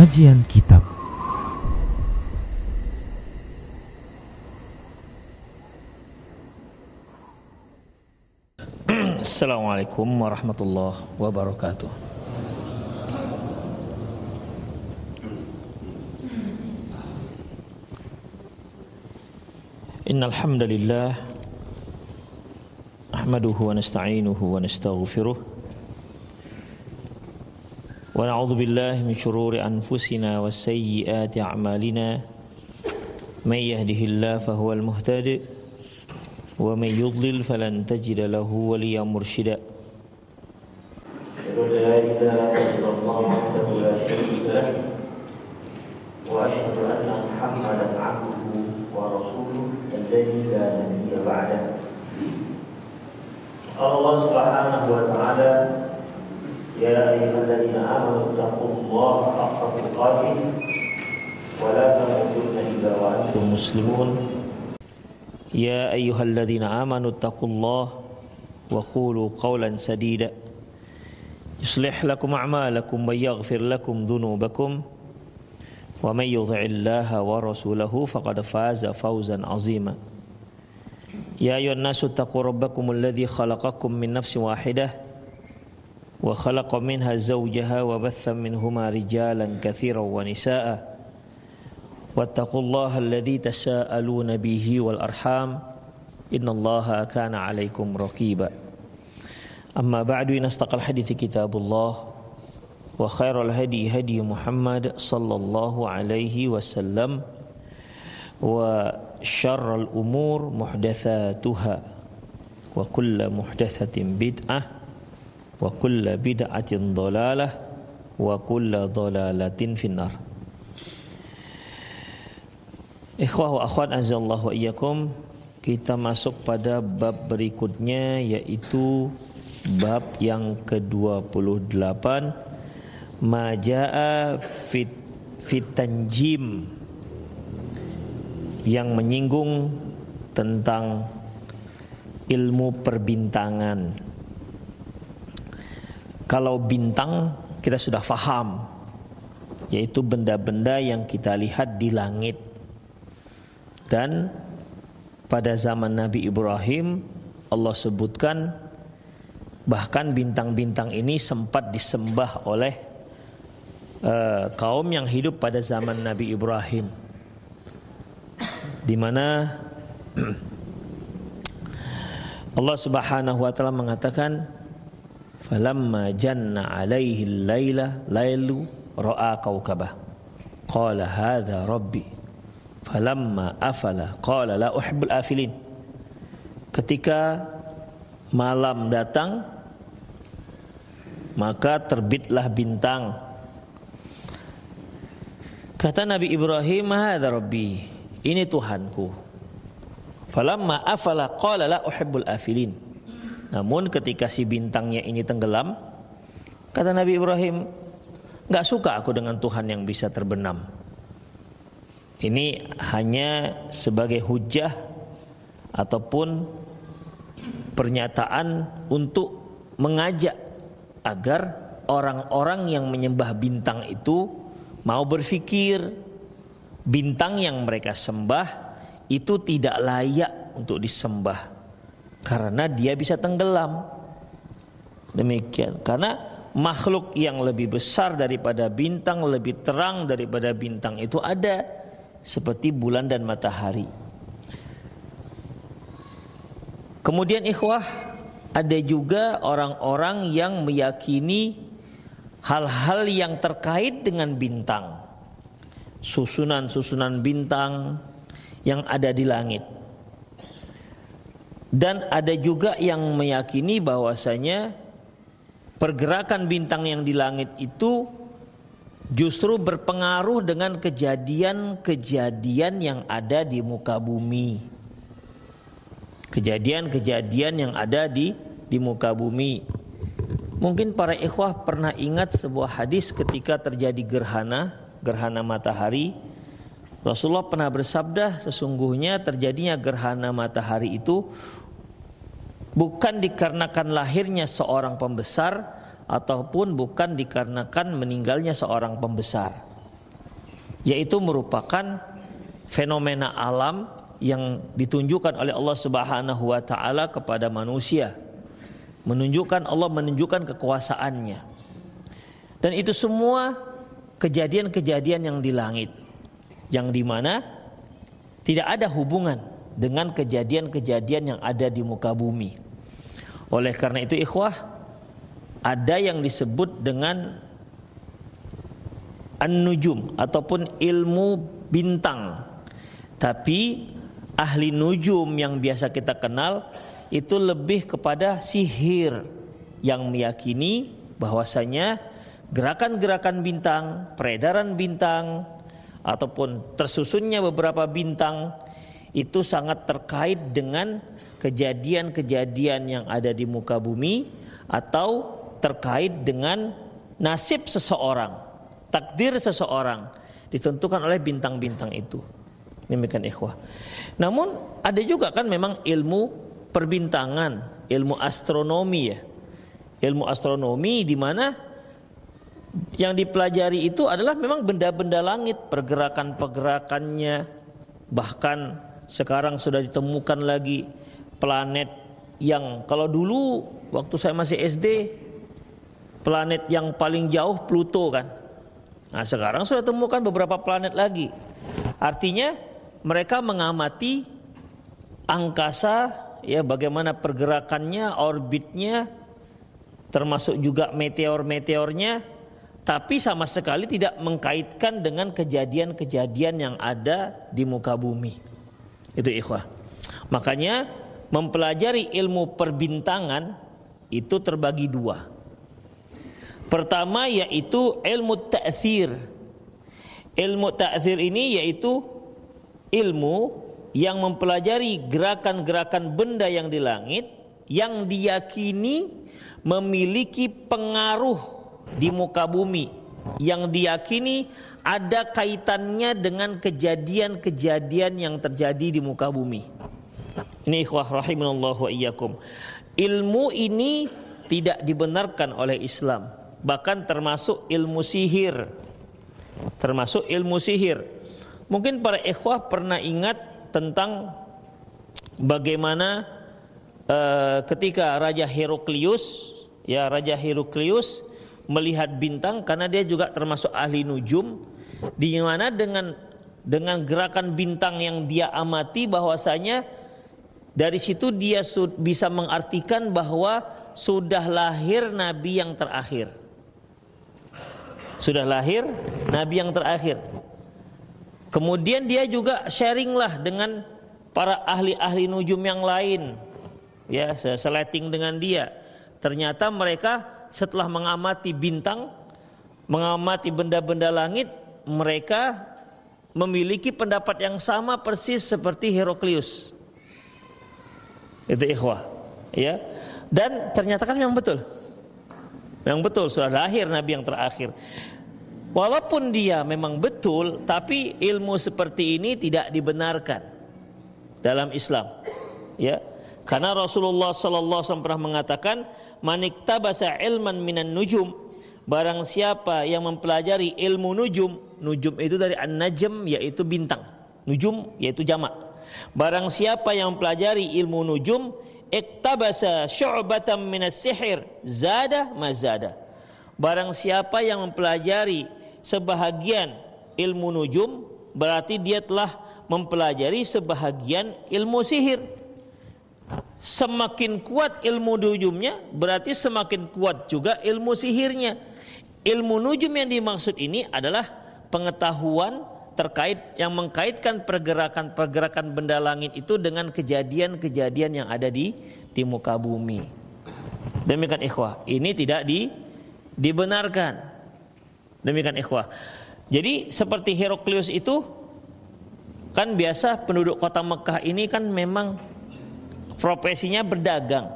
Kajian Kitab. Assalamualaikum warahmatullahi wabarakatuh. Innal hamdalillah nahmaduhu wa nasta'inuhu wa nastaghfiruh wa na'udzu billahi min shururi anfusina wa sayyiati a'malina may yahdihillahu fahuwal muhtadi wa may yudlil falan tajida lahu waliyan mursyida. Asyhadu an la ilaha illallah wahdahu la syarika lah wa asyhadu anna Muhammadan 'abduhu wa rasuluhu alladzi la nabiyya ba'dah. Allah Subhanahu wa ta'ala, ya ayyuhalladzina amanu taqullaha haqqa tuqatih wa la tamutunna illa wa antum muslimun. Ya ayyuhalladzina amanu taqullaha wa qulu qawlan sadida yuslih lakum a'malakum wa yaghfir lakum dhunubakum wa may yuti'illaha wa rasulahu faqad faza fawzan 'azima. Ya ayyuhan nasu taqu rabbakumul ladzi khalaqakum min nafsin wahidah wa khalaqa minha zawjaha wa batha minhuma rijalan katsiran wa nisaa'a wattaqullaha alladzi tasaaluna bihi wal arham innallaha kana 'alaikum raqiba. Amma ba'du, inastaqal hadithi kitabullah wa khairal hadi hadi Muhammad sallallahu alaihi wasallam wa syarrul umur muhdatsatuha wa kullu muhdatsatin bid'ah wa kullu bid'atin dhalalah wa kullu dhalalatin finnar. Ikhwah wa akhwat azallahu wa iyyakum, kita masuk pada bab berikutnya, yaitu bab yang ke-28, majaa fit tanjim, yang menyinggung tentang ilmu perbintangan. Kalau bintang kita sudah faham, yaitu benda-benda yang kita lihat di langit. Dan pada zaman Nabi Ibrahim, Allah sebutkan bahkan bintang-bintang ini sempat disembah oleh kaum yang hidup pada zaman Nabi Ibrahim, di mana Allah Subhanahu wa taala mengatakan, falamma janna alaihi lailu ra'a kaukabah qala hadza rabbi falamma afala qala la uhibbul afilin. Ketika malam datang, maka terbitlah bintang. Kata Nabi Ibrahim, hadza rabbi, ini Tuhanku. Falamma afala qala la uhibbul afilin. Namun ketika si bintangnya ini tenggelam, kata Nabi Ibrahim, enggak suka aku dengan Tuhan yang bisa terbenam. Ini hanya sebagai hujah ataupun pernyataan untuk mengajak agar orang-orang yang menyembah bintang itu mau berpikir bintang yang mereka sembah itu tidak layak untuk disembah karena dia bisa tenggelam. Demikian, karena makhluk yang lebih besar daripada bintang, lebih terang daripada bintang itu ada, seperti bulan dan matahari. Kemudian ikhwah, ada juga orang-orang yang meyakini hal-hal yang terkait dengan bintang, susunan-susunan bintang yang ada di langit. Dan ada juga yang meyakini bahwasanya pergerakan bintang yang di langit itu justru berpengaruh dengan kejadian-kejadian yang ada di muka bumi. Kejadian-kejadian yang ada di muka bumi. Mungkin para ikhwah pernah ingat sebuah hadis ketika terjadi gerhana matahari. Rasulullah pernah bersabda, sesungguhnya terjadinya gerhana matahari itu bukan dikarenakan lahirnya seorang pembesar ataupun bukan dikarenakan meninggalnya seorang pembesar. yaitu merupakan fenomena alam yang ditunjukkan oleh Allah Subhanahu wa taala kepada manusia. Allah menunjukkan kekuasaannya. Dan itu semua kejadian-kejadian yang di langit, yang dimana tidak ada hubungan dengan kejadian-kejadian yang ada di muka bumi. Oleh karena itu ikhwah, ada yang disebut dengan an-nujum ataupun ilmu bintang. Tapi ahli nujum yang biasa kita kenal itu lebih kepada sihir, yang meyakini bahwasanya gerakan-gerakan bintang, peredaran bintang ataupun tersusunnya beberapa bintang itu sangat terkait dengan kejadian-kejadian yang ada di muka bumi atau terkait dengan nasib seseorang, takdir seseorang ditentukan oleh bintang-bintang itu. Demikian ikhwah. Namun ada juga kan memang ilmu perbintangan, ilmu astronomi ya. Ilmu astronomi di mana yang dipelajari itu adalah memang benda-benda langit, pergerakan-pergerakannya. Bahkan sekarang sudah ditemukan lagi planet yang kalau dulu waktu saya masih SD, planet yang paling jauh Pluto kan. Nah, sekarang sudah temukan beberapa planet lagi. Artinya mereka mengamati angkasa, ya, bagaimana pergerakannya, orbitnya, termasuk juga meteor-meteornya, tapi sama sekali tidak mengkaitkan dengan kejadian-kejadian yang ada di muka bumi. Itu ikhwah. Makanya mempelajari ilmu perbintangan itu terbagi dua. Pertama yaitu ilmu ta'thir. Ilmu ta'thir ini yaitu ilmu yang mempelajari gerakan-gerakan benda yang di langit yang diyakini memiliki pengaruh di muka bumi, yang diyakini ada kaitannya dengan kejadian-kejadian yang terjadi di muka bumi. Ini ikhwah rahimanallahu wa iyyakum. Ilmu ini tidak dibenarkan oleh Islam, bahkan termasuk ilmu sihir. Termasuk ilmu sihir. Mungkin para ikhwah pernah ingat tentang bagaimana ketika Raja Heraklius melihat bintang, karena dia juga termasuk ahli nujum, di mana dengan gerakan bintang yang dia amati bahwasanya dari situ dia bisa mengartikan bahwa sudah lahir nabi yang terakhir. Sudah lahir nabi yang terakhir. Kemudian dia juga sharinglah dengan para ahli-ahli nujum yang lain, ya, seleting dengan dia. Ternyata mereka setelah mengamati bintang, mengamati benda-benda langit, mereka memiliki pendapat yang sama persis seperti Heraklius. Itu ikhwah, ya. Dan ternyata kan memang betul. Memang betul sudah lahir nabi yang terakhir. Walaupun dia memang betul, tapi ilmu seperti ini tidak dibenarkan dalam Islam, ya. Karena Rasulullah sallallahu alaihi wasallam pernah mengatakan, "Maniktabasa ilman minan nujum." Barang siapa yang mempelajari ilmu nujum, nujum itu dari an-najm yaitu bintang, nujum yaitu jamak. Barang siapa yang mempelajari ilmu nujum, iktabasa syu'batan minas sihir, zada mazada. Barang siapa yang mempelajari sebahagian ilmu nujum, berarti dia telah mempelajari sebahagian ilmu sihir. Semakin kuat ilmu nujumnya, berarti semakin kuat juga ilmu sihirnya. Ilmu nujum yang dimaksud ini adalah pengetahuan terkait yang mengkaitkan pergerakan-pergerakan benda langit itu dengan kejadian-kejadian yang ada di muka bumi. Demikian ikhwah, ini tidak dibenarkan. Demikian ikhwah. Jadi seperti Heraklius itu kan biasa penduduk kota Mekah ini kan memang profesinya berdagang.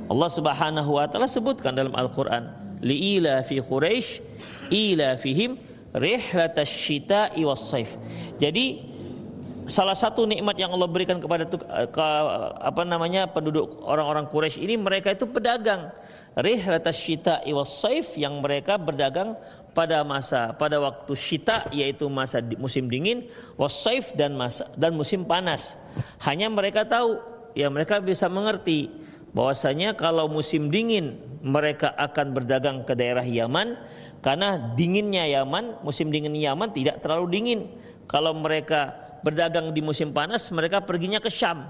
Allah Subhanahu wa taala sebutkan dalam Al-Qur'an, li'ila fi Quraisy ila fihim rihlatash syita'i was-saif. Jadi salah satu nikmat yang Allah berikan kepada penduduk orang-orang Quraisy ini, mereka itu pedagang. Rihlatash syita'i was-saif, yang mereka berdagang pada waktu syita, yaitu musim dingin, wasaif dan musim panas. Hanya mereka tahu, ya mereka bisa mengerti bahwasanya kalau musim dingin mereka akan berdagang ke daerah Yaman, karena dinginnya Yaman, musim dingin Yaman tidak terlalu dingin. Kalau mereka berdagang di musim panas, mereka perginya ke Syam.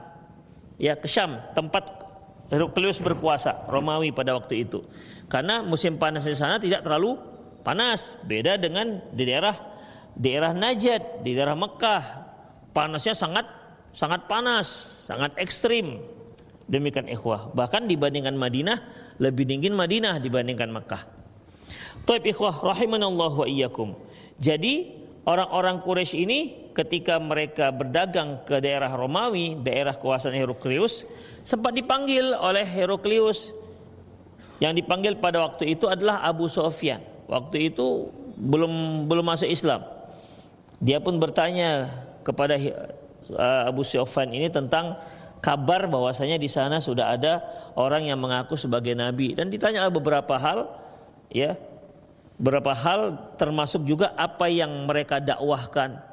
Ya, ke Syam, tempat Heraklius berkuasa, Romawi pada waktu itu. Karena musim panas di sana tidak terlalu panas, beda dengan di daerah Najd, di daerah Mekah. Panasnya sangat panas, sangat ekstrim. Demikian ikhwah. Bahkan dibandingkan Madinah, lebih dingin Madinah dibandingkan Mekah. Taib ikhwah rahimanallahu wa iyyakum. Jadi orang-orang Quraisy ini ketika mereka berdagang ke daerah Romawi, daerah kekuasaan Heraklius, sempat dipanggil oleh Heraklius. Yang dipanggil pada waktu itu adalah Abu Sufyan. Waktu itu belum masuk Islam. Dia pun bertanya kepada Abu Sufyan ini tentang kabar bahwasanya di sana sudah ada orang yang mengaku sebagai nabi, dan ditanya beberapa hal, ya, beberapa hal termasuk juga apa yang mereka dakwahkan,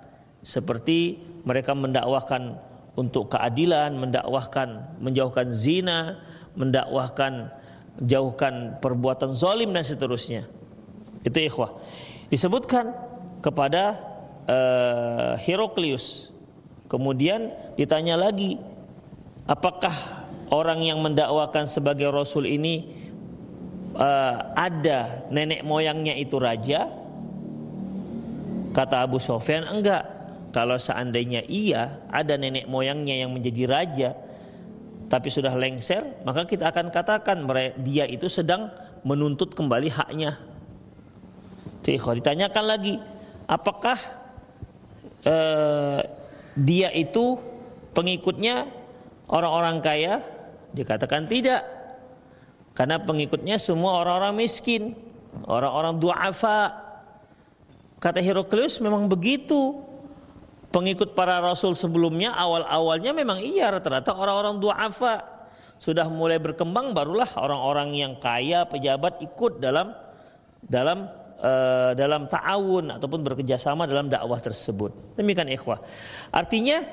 seperti mereka mendakwahkan untuk keadilan, mendakwahkan menjauhkan zina, mendakwahkan jauhkan perbuatan zalim dan seterusnya. Itu ikhwah. Disebutkan kepada Heraklius. Kemudian ditanya lagi, apakah orang yang mendakwakan sebagai rasul ini ada nenek moyangnya itu raja? Kata Abu Sufyan, enggak. Kalau seandainya iya ada nenek moyangnya yang menjadi raja tapi sudah lengser, maka kita akan katakan dia itu sedang menuntut kembali haknya. Ditanyakan lagi, apakah dia itu pengikutnya orang-orang kaya? Dikatakan tidak, karena pengikutnya semua orang-orang miskin, orang-orang du'afa. Kata Heraklius, memang begitu. Pengikut para rasul sebelumnya awal-awalnya memang iya rata-rata orang-orang du'afa. Sudah mulai berkembang barulah orang-orang yang kaya, pejabat ikut dalam ta'awun ataupun bekerjasama dalam dakwah tersebut. Demikian ikhwah. Artinya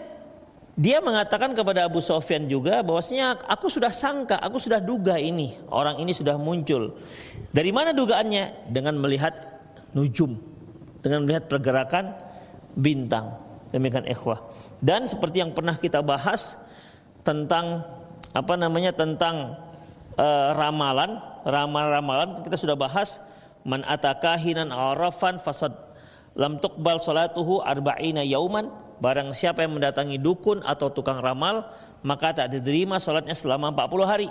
dia mengatakan kepada Abu Sufyan juga bahwasanya aku sudah sangka, aku sudah duga ini orang ini sudah muncul. Dari mana dugaannya? Dengan melihat nujum, dengan melihat pergerakan bintang. Demikian ikhwah. Dan seperti yang pernah kita bahas tentang tentang ramalan kita sudah bahas, man atakahinan arafan fasad lam tuqbal salatuhu arba'ina yauman. Barang siapa yang mendatangi dukun atau tukang ramal, maka tak diterima salatnya selama 40 hari.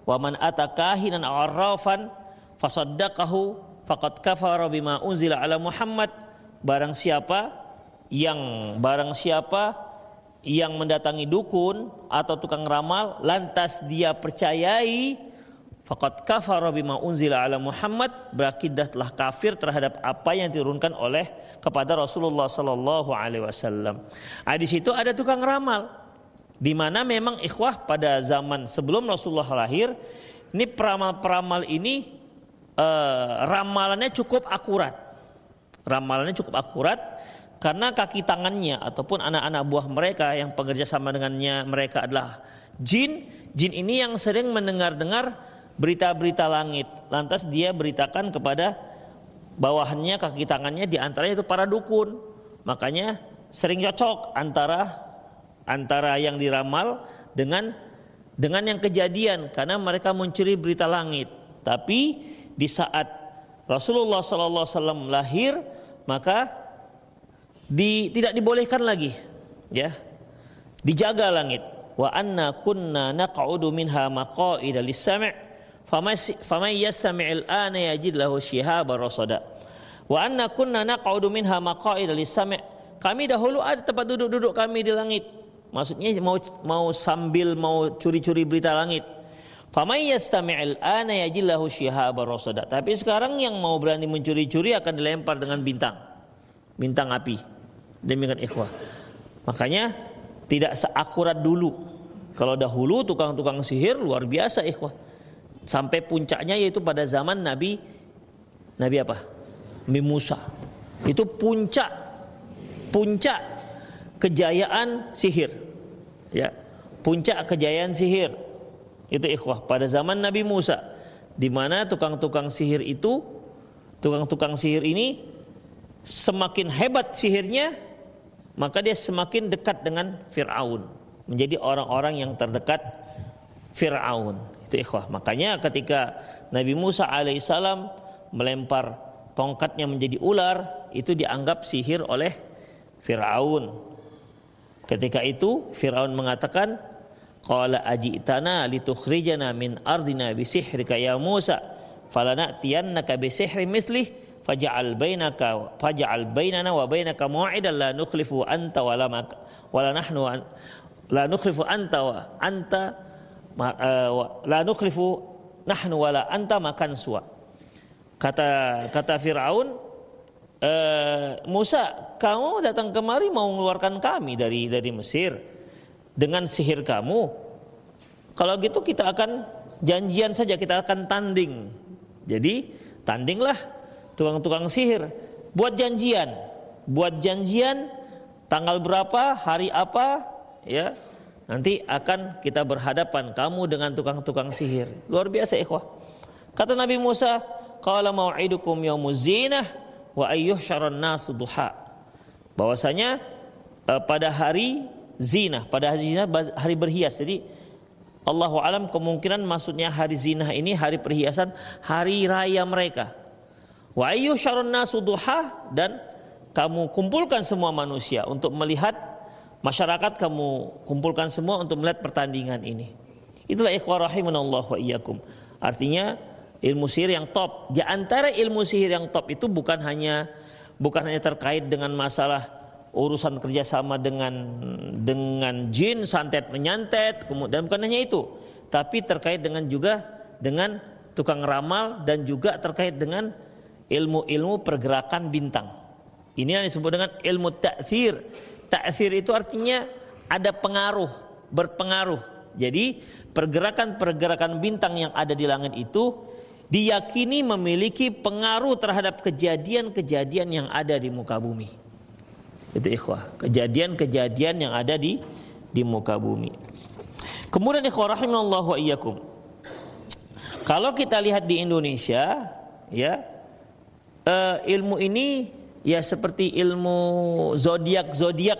Wa man atakahinan arafan fasaddaqahu faqad kafara bima unzila ala Muhammad. Barang siapa yang mendatangi dukun atau tukang ramal lantas dia percayai, faqad kafara bima unzila ala Muhammad, berarti telah kafir terhadap apa yang diturunkan kepada Rasulullah sallallahu alaihi wasallam. Di situ ada tukang ramal, di mana memang ikhwah pada zaman sebelum Rasulullah lahir, ini peramal-peramal ini ramalannya cukup akurat. Ramalannya cukup akurat karena kaki tangannya ataupun anak-anak buah mereka yang bekerja sama dengannya mereka adalah jin. Jin ini yang sering mendengar-dengar berita-berita langit. Lantas dia beritakan kepada bawahannya, kaki tangannya, di antaranya itu para dukun. Makanya sering cocok antara yang diramal dengan yang kejadian, karena mereka mencuri berita langit. Tapi di saat Rasulullah SAW lahir, maka tidak dibolehkan lagi, ya, dijaga langit. Wa anna kunna naq'udu minha maqa'ida lis-sam' faman yastami' al-ana yajid lahu shihaban rasada. Wa anna kunna naq'udu minha maqa'ida lis-sam'. Kami dahulu ada tempat duduk kami di langit. Maksudnya mau sambil curi-curi berita langit. Faman yastami' al-ana yajid lahu shihaban rasada. Tapi sekarang yang mau berani mencuri-curi akan dilempar dengan bintang api. Demikian ikhwah. Makanya tidak seakurat dulu. Kalau dahulu tukang-tukang sihir luar biasa ikhwah. Sampai puncaknya yaitu pada zaman Nabi apa? Nabi Musa. Itu puncak kejayaan sihir. Ya, puncak kejayaan sihir. Itu ikhwah pada zaman Nabi Musa, di mana tukang-tukang sihir ini semakin hebat sihirnya, maka dia semakin dekat dengan Fir'aun, menjadi orang-orang yang terdekat Fir'aun. Itu ikhwah. Makanya ketika Nabi Musa alaihissalam melempar tongkatnya menjadi ular, itu dianggap sihir oleh Fir'aun. Ketika itu Fir'aun mengatakan, qala aji'tana litukhrijana min ardina bisihrika ya Musa falana'tiyannaka bisihrin mithlih faj'al bainana wa bainaka maw'idan la nukhlifu anta wala nahnu la nukhlifu anta wa anta la nukhlifu nahnu wala anta makan suwa. Kata Fir'aun, Musa, kamu datang kemari mau mengeluarkan kami dari Mesir dengan sihir kamu. Kalau gitu kita akan janjian saja, kita akan tanding. Jadi tandinglah tukang-tukang sihir, buat janjian tanggal berapa, hari apa, ya. Nanti akan kita berhadapan kamu dengan tukang-tukang sihir. Luar biasa ikhwah. Kata Nabi Musa, qala mau'idukum yaumuz zinah wa ayyuhsyaran nas duha. Bahwasanya pada hari zina, hari berhias. Jadi Allahu alam, kemungkinan maksudnya hari zina ini hari perhiasan, hari raya mereka. Wa ayyuhsyaran nas duha, dan kamu kumpulkan semua manusia untuk melihat, masyarakat kamu kumpulkan semua untuk melihat pertandingan ini. Itulah ikhwah rahimanallah wa iyyakum. Artinya ilmu sihir yang top. Di antara ilmu sihir yang top itu bukan hanya terkait dengan masalah urusan kerjasama dengan jin, santet menyantet, kemudian bukan hanya itu, tapi terkait juga dengan tukang ramal, dan juga terkait dengan ilmu-ilmu pergerakan bintang. Ini yang disebut dengan ilmu ta'thir. Ta'thir itu artinya ada pengaruh, berpengaruh. Jadi pergerakan-pergerakan bintang yang ada di langit itu diyakini memiliki pengaruh terhadap kejadian-kejadian yang ada di muka bumi. Itu ikhwah, kejadian-kejadian yang ada di muka bumi. Kemudian ikhwah rahimanallah wa iyyakum, kalau kita lihat di Indonesia, ya, ilmu ini ya seperti ilmu zodiak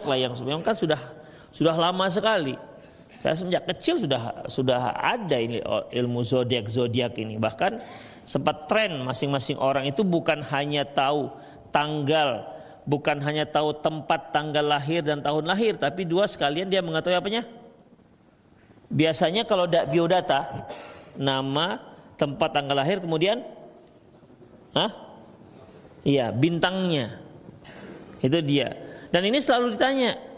lah, yang kan sudah lama sekali. Saya semenjak kecil sudah ada ini ilmu zodiak ini. Bahkan sempat tren masing-masing orang itu bukan hanya tahu tanggal, bukan hanya tahu tempat tanggal lahir dan tahun lahir, tapi dua sekalian dia mengetahui apanya? Biasanya kalau biodata, nama, tempat tanggal lahir, kemudian iya, bintangnya. Itu dia. Dan ini selalu ditanya.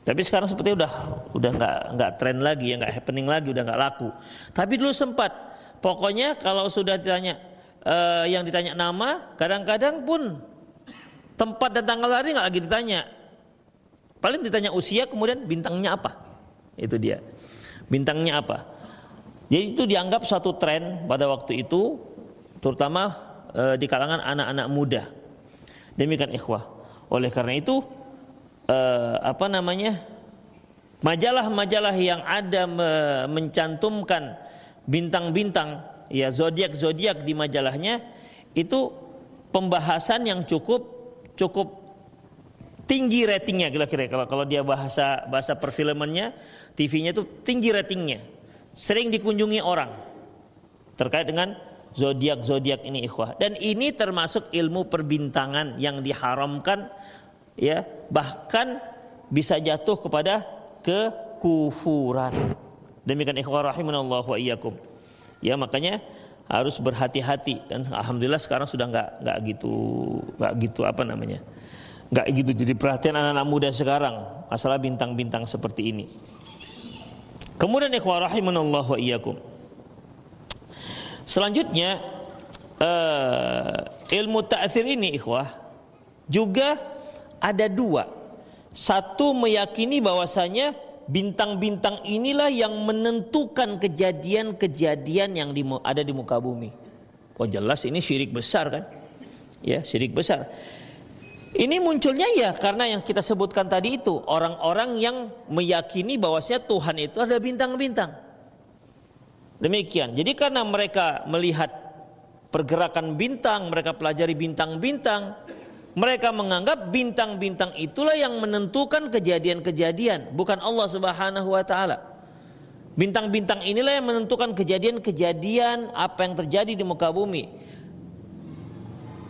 Tapi sekarang sepertinya udah nggak tren lagi, ya, nggak happening lagi, udah nggak laku. Tapi dulu sempat. Pokoknya kalau sudah ditanya, yang ditanya nama, kadang-kadang pun tempat dan tanggal lahir nggak lagi ditanya. Paling ditanya usia, kemudian bintangnya apa. Itu dia. Bintangnya apa. Jadi itu dianggap satu tren pada waktu itu, terutama di kalangan anak-anak muda. Demikian ikhwah. Oleh karena itu, majalah-majalah yang ada mencantumkan bintang-bintang, ya, zodiak di majalahnya, itu pembahasan yang cukup tinggi ratingnya, kira-kira kalau dia bahasa perfilmannya, TV-nya itu tinggi ratingnya, sering dikunjungi orang terkait dengan zodiak ini ikhwah. Dan ini termasuk ilmu perbintangan yang diharamkan, ya, bahkan bisa jatuh kepada kekufuran. Demikian ikhwah rahimanallah wa iyyakum. Ya, makanya harus berhati-hati, dan alhamdulillah sekarang sudah nggak gitu nggak gitu jadi perhatian anak-anak muda sekarang masalah bintang-bintang seperti ini. Kemudian ikhwah rahimanallah wa iyyakum, selanjutnya ilmu ta'thir ini ikhwah juga ada dua. Satu, meyakini bahwasanya bintang-bintang inilah yang menentukan kejadian-kejadian yang ada di muka bumi. Oh jelas ini syirik besar kan? Ya, syirik besar. Ini munculnya ya karena yang kita sebutkan tadi itu, orang-orang yang meyakini bahwasanya Tuhan itu ada bintang-bintang. Demikian. Jadi karena mereka melihat pergerakan bintang, mereka pelajari bintang-bintang, mereka menganggap bintang-bintang itulah yang menentukan kejadian-kejadian, bukan Allah Subhanahu wa taala. Bintang-bintang inilah yang menentukan kejadian-kejadian apa yang terjadi di muka bumi.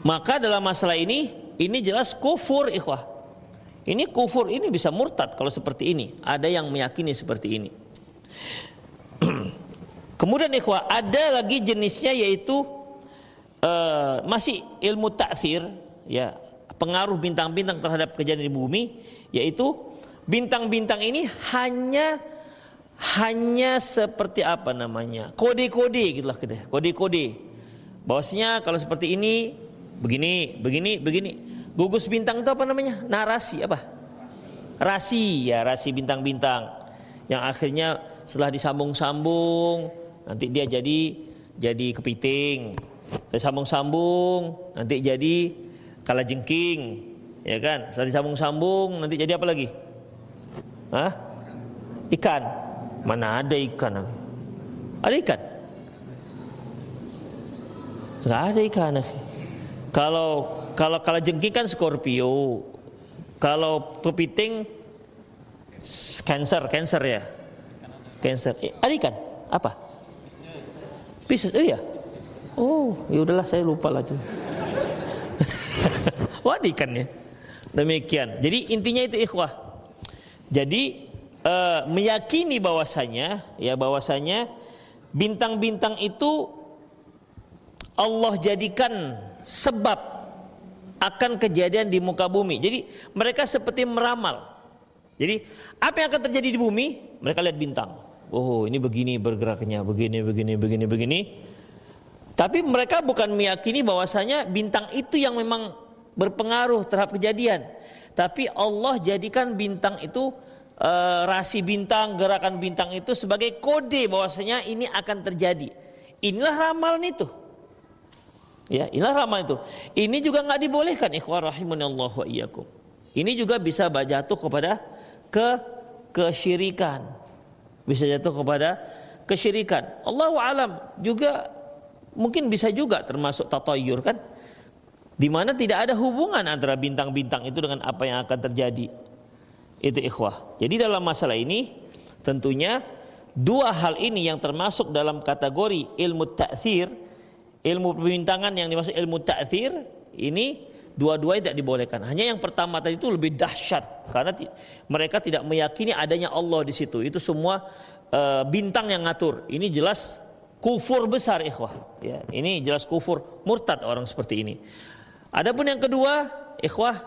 Maka dalam masalah ini jelas kufur, ikhwah. Ini kufur, ini bisa murtad kalau seperti ini. Ada yang meyakini seperti ini. Kemudian ikhwah, ada lagi jenisnya yaitu masih ilmu ta'thir, ya, pengaruh bintang-bintang terhadap kejadian di bumi, yaitu bintang-bintang ini hanya seperti apa namanya? Kode-kode gitulah, kode-kode. Bahwasanya kalau seperti ini begini. Gugus bintang itu apa namanya? Narasi apa? Rasi, ya, rasi bintang-bintang. Yang akhirnya setelah disambung-sambung nanti dia jadi kepiting. Disambung-sambung nanti jadi kalajengking, ya kan? Setelah disambung-sambung nanti jadi apa lagi? Hah? Ikan. Mana ada ikan? Ada ikan? Enggak ada ikan. Kalau kalajengking kan Scorpio, kalau kepiting Cancer ya, Cancer. Ada ikan apa? Pisces. Oh iya. Oh, ya udahlah, saya lupa lah. Wah, ada ikannya. Demikian. Jadi intinya itu, ikhwah. Jadi meyakini bahwasanya bintang-bintang itu Allah jadikan sebab akan kejadian di muka bumi. Jadi mereka seperti meramal. Jadi apa yang akan terjadi di bumi, mereka lihat bintang. Oh, ini begini bergeraknya, begini. Tapi mereka bukan meyakini bahwasanya bintang itu yang memang berpengaruh terhadap kejadian. Tapi Allah jadikan bintang itu, rasi bintang, gerakan bintang itu sebagai kode bahwasanya ini akan terjadi. Inilah ramalan itu. Ya, inilah ramalan itu. Ini juga nggak dibolehkan, ikhwah rahimanallahu wa iyyakum. Ini juga bisa jatuh kepada kesyirikan. Bisa jatuh kepada kesyirikan. Allahu alam, juga mungkin bisa juga termasuk tatayyur, kan? Di mana tidak ada hubungan antara bintang-bintang itu dengan apa yang akan terjadi. Itu ikhwah. Jadi dalam masalah ini tentunya dua hal ini yang termasuk dalam kategori ilmu ta'thir, ilmu perbintangan yang dimaksud ilmu ta'thir, ini dua-duanya tidak dibolehkan. Hanya yang pertama tadi itu lebih dahsyat karena mereka tidak meyakini adanya Allah di situ. Itu semua bintang yang ngatur. Ini jelas kufur besar, ikhwah. Ya, ini jelas kufur, murtad orang seperti ini. Adapun yang kedua, ikhwah,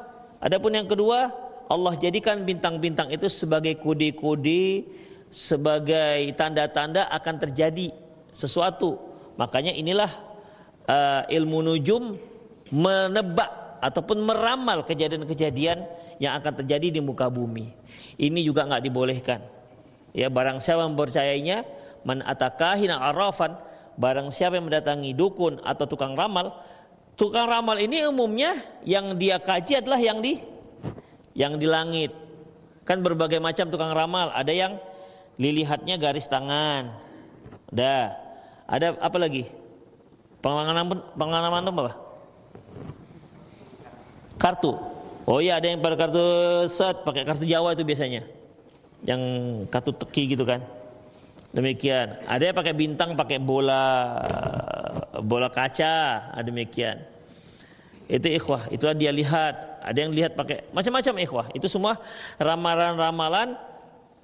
Allah jadikan bintang-bintang itu sebagai kode-kode, sebagai tanda-tanda akan terjadi sesuatu. Makanya inilah ilmu nujum menebak ataupun meramal kejadian-kejadian yang akan terjadi di muka bumi. Ini juga nggak dibolehkan. Ya, barang siapa mempercayainya, man atakahina arafan, barang siapa yang mendatangi dukun atau tukang ramal. Tukang ramal ini umumnya yang dia kaji adalah yang di langit. Kan berbagai macam tukang ramal. Ada yang dilihatnya garis tangan. Ada apa lagi? Pengalaman apa? Kartu. Oh iya, ada yang pada kartu pakai kartu Jawa itu biasanya. Yang kartu teki gitu kan. Demikian. Ada yang pakai bintang, pakai bola kaca, demikian. Itu ikhwah, itulah dia lihat. Ada yang lihat pakai macam-macam, ikhwah. Itu semua ramalan-ramalan.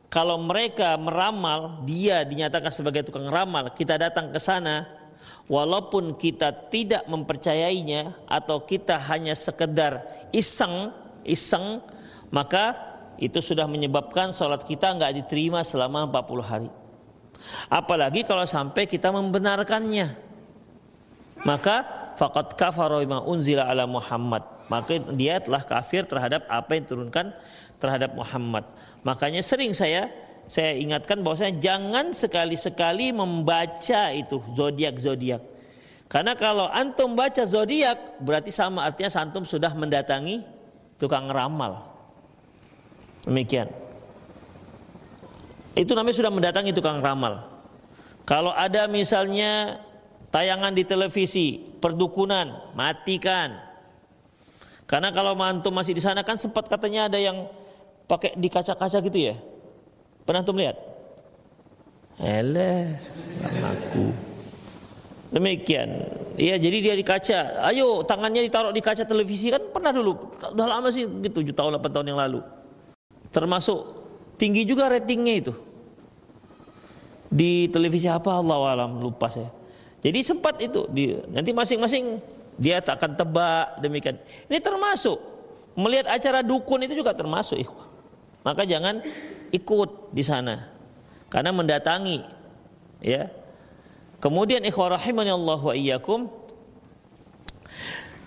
Kalau mereka meramal, dia dinyatakan sebagai tukang ramal, kita datang ke sana, walaupun kita tidak mempercayainya atau kita hanya sekedar iseng, maka itu sudah menyebabkan sholat kita nggak diterima selama 40 hari. Apalagi kalau sampai kita membenarkannya, maka faqad kafara bima unzila ala Muhammad, maka dia telah kafir terhadap apa yang diturunkan terhadap Muhammad. Makanya sering saya ingatkan bahwasanya jangan sekali-sekali membaca itu zodiak. Karena kalau antum baca zodiak berarti sama, artinya antum sudah mendatangi tukang ramal. Demikian. Itu namanya sudah mendatangi tukang ramal. Kalau ada misalnya tayangan di televisi perdukunan, matikan. Karena kalau antum masih di sana kan sempat katanya ada yang pakai di kaca-kaca gitu ya. Pernah antum lihat? Elah, aku. Demikian. Iya, jadi dia di kaca. Ayo, tangannya ditaruh di kaca televisi, kan pernah dulu. Udah lama sih gitu, 7 tahun 8 tahun yang lalu. Termasuk tinggi juga ratingnya itu. Di televisi apa, Allahu alam, lupa saya. Jadi sempat itu nanti masing-masing dia tak akan tebak, demikian. Ini termasuk melihat acara dukun itu juga termasuk, ikhwah. Maka jangan ikut di sana. Karena mendatangi, ya. Kemudian ikhwah rahimani Allah wa iyyakum,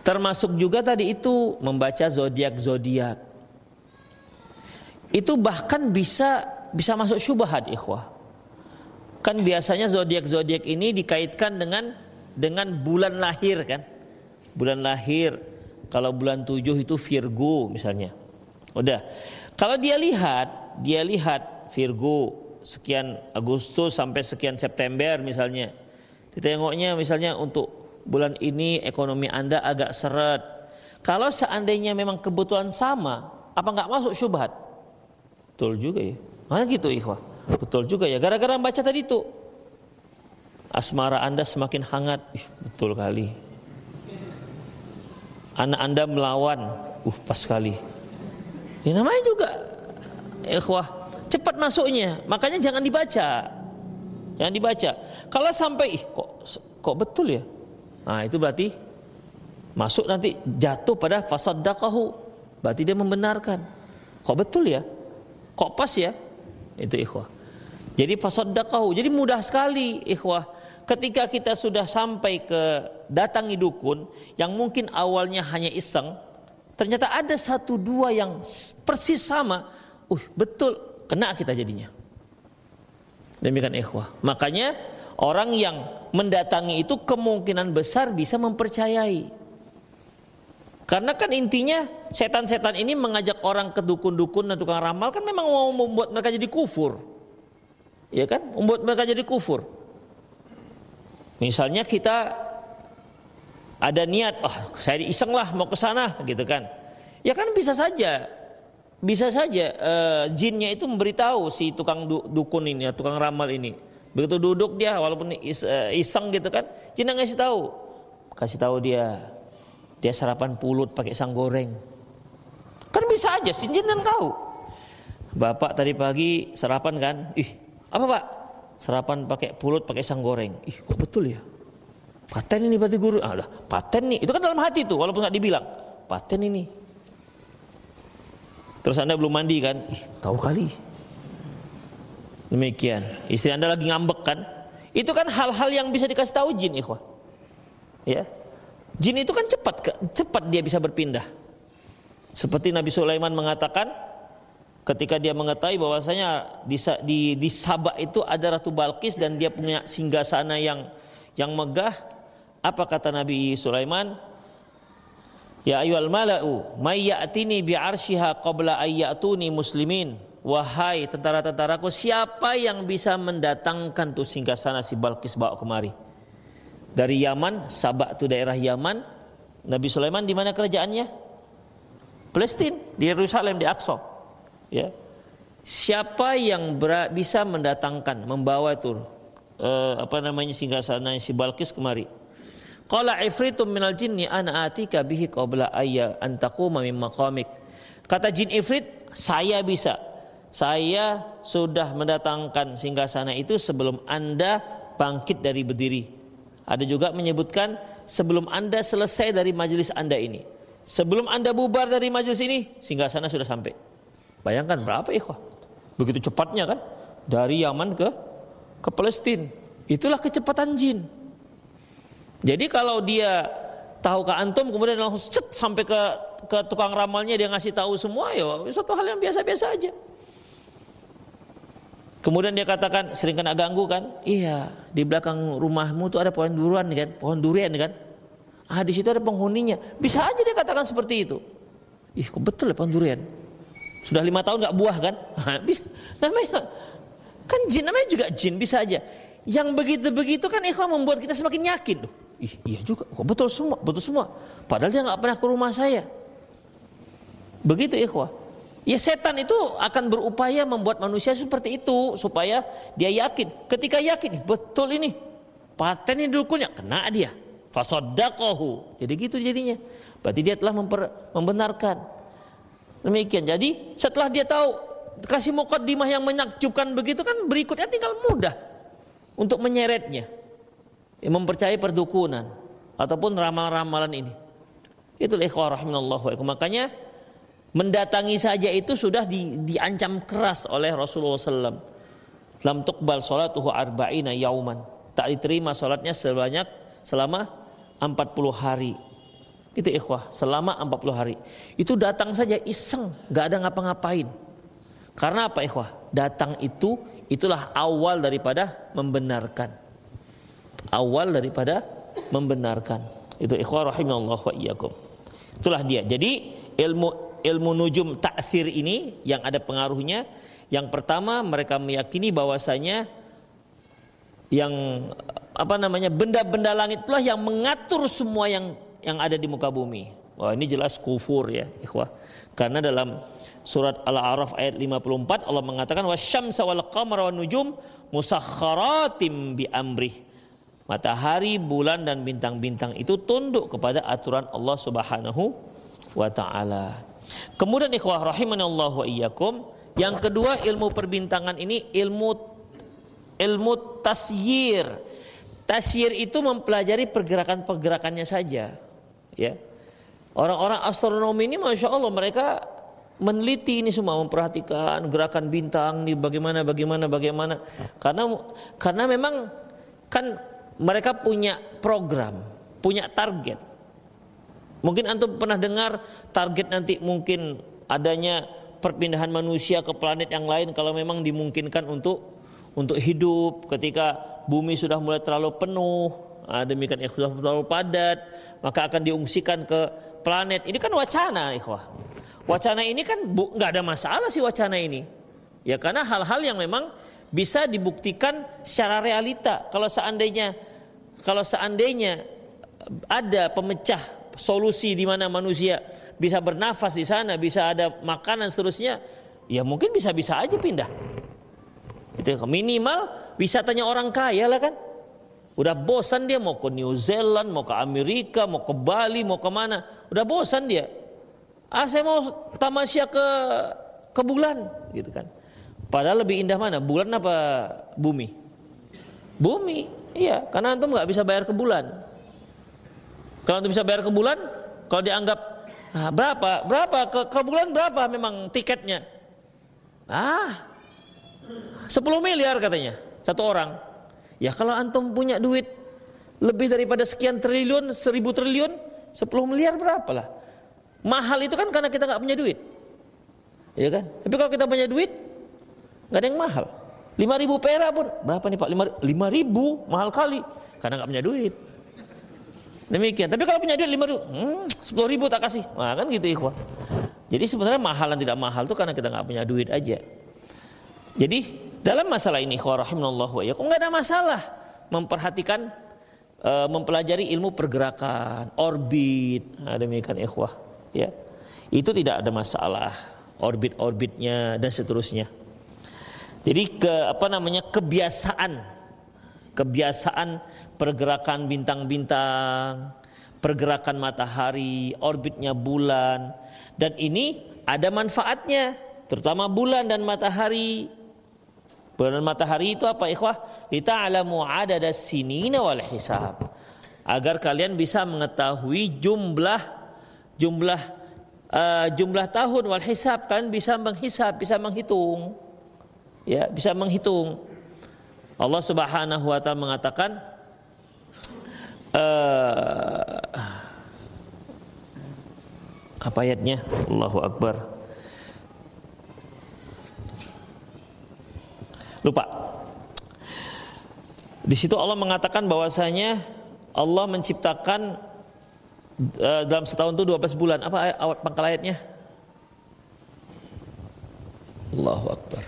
termasuk juga tadi itu membaca zodiak-zodiak. Itu bahkan bisa masuk syubhat, ikhwah. Kan biasanya zodiak-zodiak ini dikaitkan dengan bulan lahir kan. Bulan lahir. Kalau bulan 7 itu Virgo misalnya. Udah. Kalau dia lihat Virgo sekian Agustus sampai sekian September misalnya. Ditengoknya misalnya untuk bulan ini ekonomi Anda agak seret. Kalau seandainya memang kebetulan sama, apa nggak masuk syubhat? Betul juga ya. Mana gitu ikhwah. Betul juga ya. Gara-gara baca tadi itu, asmara Anda semakin hangat. Betul kali. Anak Anda melawan. Pas sekali. Ya namanya juga ikhwah, cepat masuknya. Makanya jangan dibaca. Jangan dibaca. Kalau sampai kok betul ya? Nah, itu berarti masuk nanti jatuh pada fasaddaqahu. Berarti dia membenarkan. Kok betul ya? Kok pas ya? Itu ikhwah. Jadi fasaddaqahu. Jadi mudah sekali ikhwah. Ketika kita sudah sampai ke datangi dukun yang mungkin awalnya hanya iseng, ternyata ada 1-2 yang persis sama. Betul, kena kita jadinya. Demikian ikhwah. Makanya orang yang mendatangi itu kemungkinan besar bisa mempercayai. Karena kan intinya setan-setan ini mengajak orang ke dukun-dukun dan tukang ramal kan memang mau membuat mereka jadi kufur. Ya kan? Membuat mereka jadi kufur. Misalnya kita ada niat, saya iseng lah mau ke sana gitu kan. Ya kan bisa saja jinnya itu memberitahu si tukang dukun ini, tukang ramal ini. Begitu duduk dia walaupun iseng gitu kan, jinnya kasih tahu dia sarapan pulut pakai pisang goreng. Kan bisa aja si jin kan tahu. Bapak tadi pagi sarapan kan? Apa Pak? Sarapan pakai pulut pakai pisang goreng. Kok betul ya? Paten ini berarti guru. Udah, paten nih. Itu kan dalam hati tuh walaupun nggak dibilang. Paten ini. Terus Anda belum mandi kan? Tahu kali. Demikian. Istri Anda lagi ngambek kan? Itu kan hal-hal yang bisa dikasih tahu jin, ikhwah. Ya. Jin itu kan cepat dia bisa berpindah. Seperti Nabi Sulaiman mengatakan ketika dia mengetahui bahwasanya di Sabak itu ada Ratu Balqis dan dia punya singgasana yang megah, apa kata Nabi Sulaiman? Ya ayyuhal mala'u may ya'tini bi'arsyiha qabla ayyatuni muslimin. Wahai tentara-tentaraku, siapa yang bisa mendatangkan tuh singgasana si Balqis bawa kemari? Dari Yaman, Sabak itu daerah Yaman. Nabi Sulaiman di mana kerajaannya? Palestina, di Yerusalem, di Aqsa. Ya. Siapa yang bisa mendatangkan, membawa itu singgasana si Balqis kemari? Qala ifritum minal jinni ana atika bihi qabla ayya an taquma min maqamik. Kata jin ifrit, saya bisa. Saya sudah mendatangkan singgasana itu sebelum Anda bangkit dari berdiri. Ada juga menyebutkan sebelum Anda selesai dari majelis Anda ini. Sebelum Anda bubar dari majelis ini, singgasana sudah sampai. Bayangkan berapa ikhwah? Begitu cepatnya kan? Dari Yaman ke Palestina. Itulah kecepatan jin. Jadi kalau dia tahu ke antum kemudian langsung sampai ke tukang ramalnya dia ngasih tahu semua, ya suatu hal yang biasa-biasa aja. Kemudian dia katakan, sering kena ganggu kan? Iya, di belakang rumahmu tuh ada pohon durian kan? Pohon durian kan? Ah, di situ ada penghuninya. Bisa aja dia katakan seperti itu. Ih, kok betul ya pohon durian? Sudah 5 tahun nggak buah kan? Bisa. Namanya kan jin, namanya juga jin, bisa aja. Yang begitu-begitu kan ikhwah membuat kita semakin yakin. Ih, iya juga, kok betul semua. Padahal dia nggak pernah ke rumah saya. Begitu ikhwah. Ya setan itu akan berupaya membuat manusia seperti itu supaya dia yakin. Ketika yakin, betul ini paten ini dukunnya, kena dia. Fasaddaqahu. Jadi gitu jadinya. Berarti dia telah membenarkan. Demikian. Jadi setelah dia tahu kasih muqaddimah yang menakjubkan begitu kan, berikutnya tinggal mudah untuk menyeretnya. Mempercayai perdukunan ataupun ramalan-ramalan ini. Itulah ikhwah rahimanallahu wa iyakum. Makanya mendatangi saja itu sudah diancam keras oleh Rasulullah SAW. Lam tuqbal salatuhu arba'ina yauman. Tak diterima salatnya selama 40 hari. Itu ikhwah, selama 40 hari. Itu datang saja iseng, gak ada ngapa-ngapain. Karena apa ikhwah? Datang itulah awal daripada membenarkan. Awal daripada membenarkan. Itu ikhwah rahimanallahu wa iyyakum. Itulah dia. Jadi ilmu nujum ta'thir ini yang ada pengaruhnya. Yang pertama, mereka meyakini bahwasanya benda-benda langit itulah yang mengatur semua yang ada di muka bumi. Wah, ini jelas kufur ya ikhwah. Karena dalam surat Al-A'raf ayat 54 Allah mengatakan wasyamsa wal qamara wan nujum musakhkharatim bi amrih. Matahari, bulan dan bintang-bintang itu tunduk kepada aturan Allah Subhanahu wa taala. Kemudian ikhwah rahimanallahu wa iyyakum, yang kedua ilmu perbintangan ini ilmu tasyir. Tasyir itu mempelajari pergerakan-pergerakannya saja. Ya. Orang-orang astronomi ini Masya Allah mereka meneliti ini semua, memperhatikan gerakan bintang nih bagaimana. Karena memang kan mereka punya program, punya target. Mungkin antum pernah dengar target nanti mungkin adanya perpindahan manusia ke planet yang lain kalau memang dimungkinkan untuk hidup ketika bumi sudah mulai terlalu penuh, demikian sudah terlalu padat, maka akan diungsikan ke planet. Ini kan wacana ikhwah. Wacana ini kan nggak ada masalah sih wacana ini. Ya karena hal-hal yang memang bisa dibuktikan secara realita. Kalau seandainya ada pemecah solusi di mana manusia bisa bernafas di sana, bisa ada makanan seterusnya, ya mungkin bisa-bisa aja pindah. Itu minimal wisatanya orang kaya lah kan. Udah bosan dia mau ke New Zealand, mau ke Amerika, mau ke Bali, mau ke mana. Udah bosan dia. Saya mau tamasya ke bulan gitu kan. Padahal lebih indah mana? Bulan apa bumi? Bumi. Iya, karena antum nggak bisa bayar ke bulan. Kalau antum bisa bayar ke bulan, kalau dianggap berapa ke bulan berapa memang tiketnya? 10 miliar katanya satu orang. Ya kalau antum punya duit lebih daripada sekian triliun, 1000 triliun, 10 miliar berapalah. Mahal itu kan karena kita nggak punya duit, ya kan? Tapi kalau kita punya duit, nggak ada yang mahal. 5.000 perak pun berapa nih Pak? 5.000 mahal kali karena nggak punya duit. Demikian. Tapi kalau punya duit 5.000, 10.000 tak kasih. Nah, kan gitu ikhwah. Jadi sebenarnya mahal dan tidak mahal itu karena kita nggak punya duit aja. Jadi dalam masalah ini ikhwah rahimanallahu wa iyyakum nggak ada masalah memperhatikan mempelajari ilmu pergerakan, orbit. Nah, demikian ikhwah, ya. Itu tidak ada masalah, orbit-orbitnya dan seterusnya. Jadi kebiasaan pergerakan bintang-bintang, pergerakan matahari, orbitnya bulan, dan ini ada manfaatnya, terutama bulan dan matahari. Bulan dan matahari itu apa ikhwah? Lita'alamu adadas sinina wal hisab. Agar kalian bisa mengetahui jumlah tahun wal hisab, kalian bisa menghisab, bisa menghitung. Ya, bisa menghitung. Allah Subhanahu wa taala mengatakan apa ayatnya? Allahu Akbar. Lupa. Di situ Allah mengatakan bahwasanya Allah menciptakan dalam setahun itu 12 bulan. Apa pangkal ayatnya? Allahu Akbar.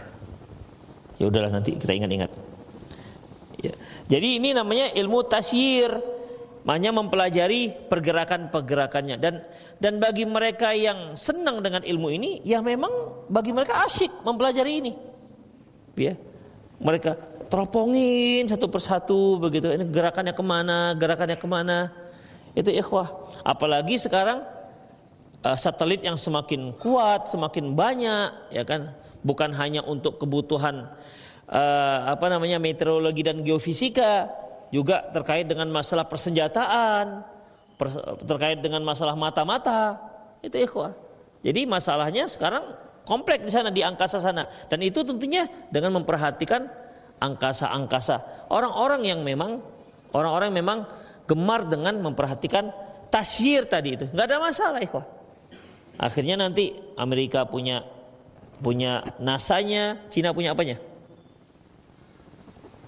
Ya udahlah, nanti kita ingat-ingat. Ya. Jadi ini namanya ilmu tasyir, maknanya mempelajari pergerakan-pergerakannya. Dan bagi mereka yang senang dengan ilmu ini, ya memang bagi mereka asyik mempelajari ini. Ya. Mereka teropongin satu persatu begitu, ini gerakannya kemana, itu ikhwah. Apalagi sekarang satelit yang semakin kuat, semakin banyak, ya kan, bukan hanya untuk kebutuhan meteorologi dan geofisika, juga terkait dengan masalah persenjataan, terkait dengan masalah mata-mata, itu ikhwah. Jadi masalahnya sekarang kompleks di sana, di angkasa sana, dan itu tentunya dengan memperhatikan angkasa-angkasa. Orang-orang yang memang gemar dengan memperhatikan tasyir tadi itu, nggak ada masalah, ikhwah. Akhirnya nanti Amerika punya NASA-nya, Cina punya apanya?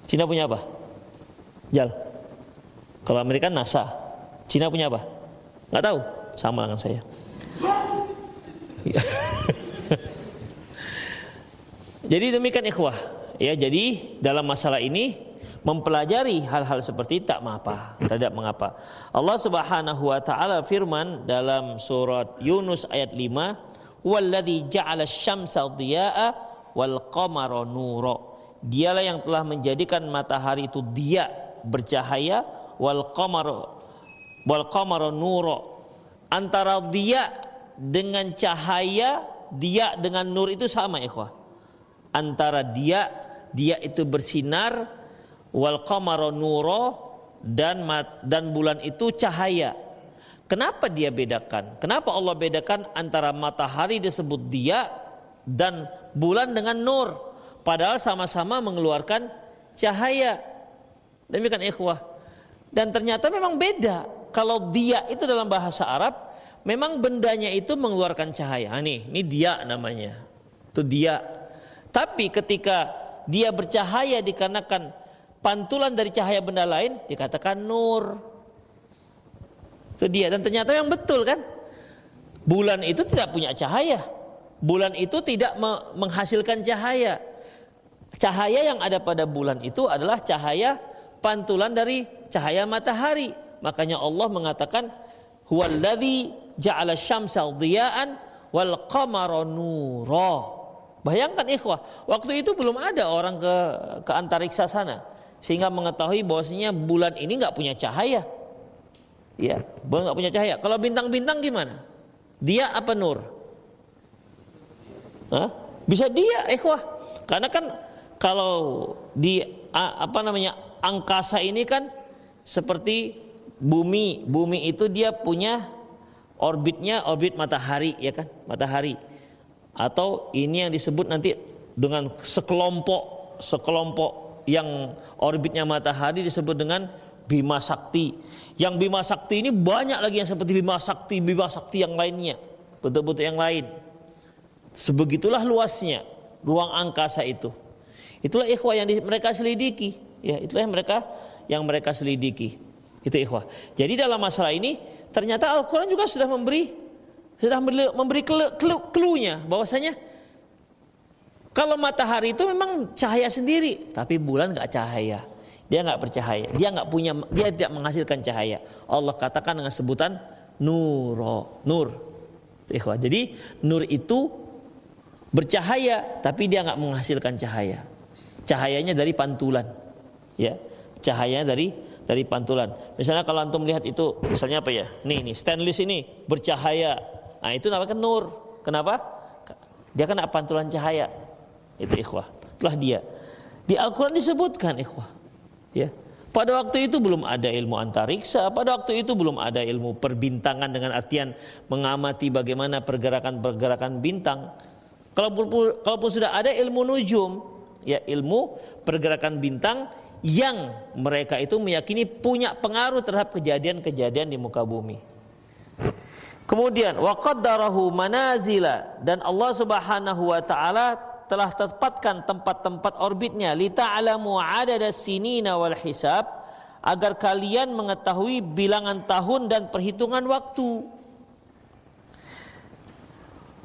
Cina punya apa? Jal. Kalau Amerika NASA, Cina punya apa? Nggak tahu, sama dengan saya. Jadi demikian ikhwah. Ya, jadi dalam masalah ini mempelajari hal-hal seperti tak mengapa. Allah Subhanahu wa taala firman dalam surat Yunus ayat 5, "Walladzi ja'ala asy-syamsa dhiya'a wal qamara nura." Dialah yang telah menjadikan matahari itu dia, bercahaya, wal qamara nura. Antara dia dengan cahaya, dia dengan nur itu sama, ikhwah. Antara dia itu bersinar, wal qamara nura, dan bulan itu cahaya. Kenapa dia bedakan? Kenapa Allah bedakan antara matahari disebut dia dan bulan dengan nur, padahal sama-sama mengeluarkan cahaya? Demikian ikhwah. Dan ternyata memang beda. Kalau dia itu dalam bahasa Arab memang bendanya itu mengeluarkan cahaya. Ini dia namanya. Itu dia. Tapi ketika dia bercahaya dikarenakan pantulan dari cahaya benda lain, dikatakan nur. Itu dia. Dan ternyata yang betul kan, bulan itu tidak punya cahaya, bulan itu tidak menghasilkan cahaya. Cahaya yang ada pada bulan itu adalah cahaya pantulan dari cahaya matahari. Makanya Allah mengatakan huwallazi ja'ala syamsa dhiya'an wal qamara nura. Bayangkan ikhwah, waktu itu belum ada orang ke antariksa sana sehingga mengetahui bahwasanya bulan ini nggak punya cahaya. Ya, bulan nggak punya cahaya. Kalau bintang-bintang gimana? Dia apa nur? Hah? Bisa dia, ikhwah. Karena kan kalau di angkasa ini kan seperti bumi itu dia punya orbitnya orbit matahari, ya kan? Matahari. Atau ini yang disebut nanti dengan sekelompok yang orbitnya matahari disebut dengan Bima Sakti. Yang Bima Sakti ini banyak lagi yang seperti Bima Sakti yang lainnya, bentuk-bentuk yang lain. Sebegitulah luasnya ruang angkasa itu. Itulah ikhwah yang mereka selidiki, ya, itulah yang mereka selidiki. Itu ikhwah. Jadi dalam masalah ini ternyata Al-Qur'an juga sudah memberi clue-nya bahwasanya kalau matahari itu memang cahaya sendiri, tapi bulan nggak cahaya, dia nggak bercahaya, dia tidak menghasilkan cahaya. Allah katakan dengan sebutan nur. Jadi nur itu bercahaya, tapi dia nggak menghasilkan cahaya. Cahayanya dari pantulan, ya, cahayanya dari pantulan. Misalnya kalau antum lihat itu, misalnya apa ya? Nih stainless ini bercahaya. Nah itu namanya nur. Kenapa? Dia kan pantulan cahaya. Itu ikhwah. Itulah dia. Di Al-Quran disebutkan ikhwah. Ya. Pada waktu itu belum ada ilmu antariksa. Pada waktu itu belum ada ilmu perbintangan dengan artian mengamati bagaimana pergerakan-pergerakan bintang. Kalaupun sudah ada ilmu nujum, ya, ilmu pergerakan bintang yang mereka itu meyakini punya pengaruh terhadap kejadian-kejadian di muka bumi. Kemudian wa qaddarahu manazila, dan Allah Subhanahu wa taala telah tetapkan tempat-tempat orbitnya lita'lamu adadas sinina wal hisab, agar kalian mengetahui bilangan tahun dan perhitungan waktu.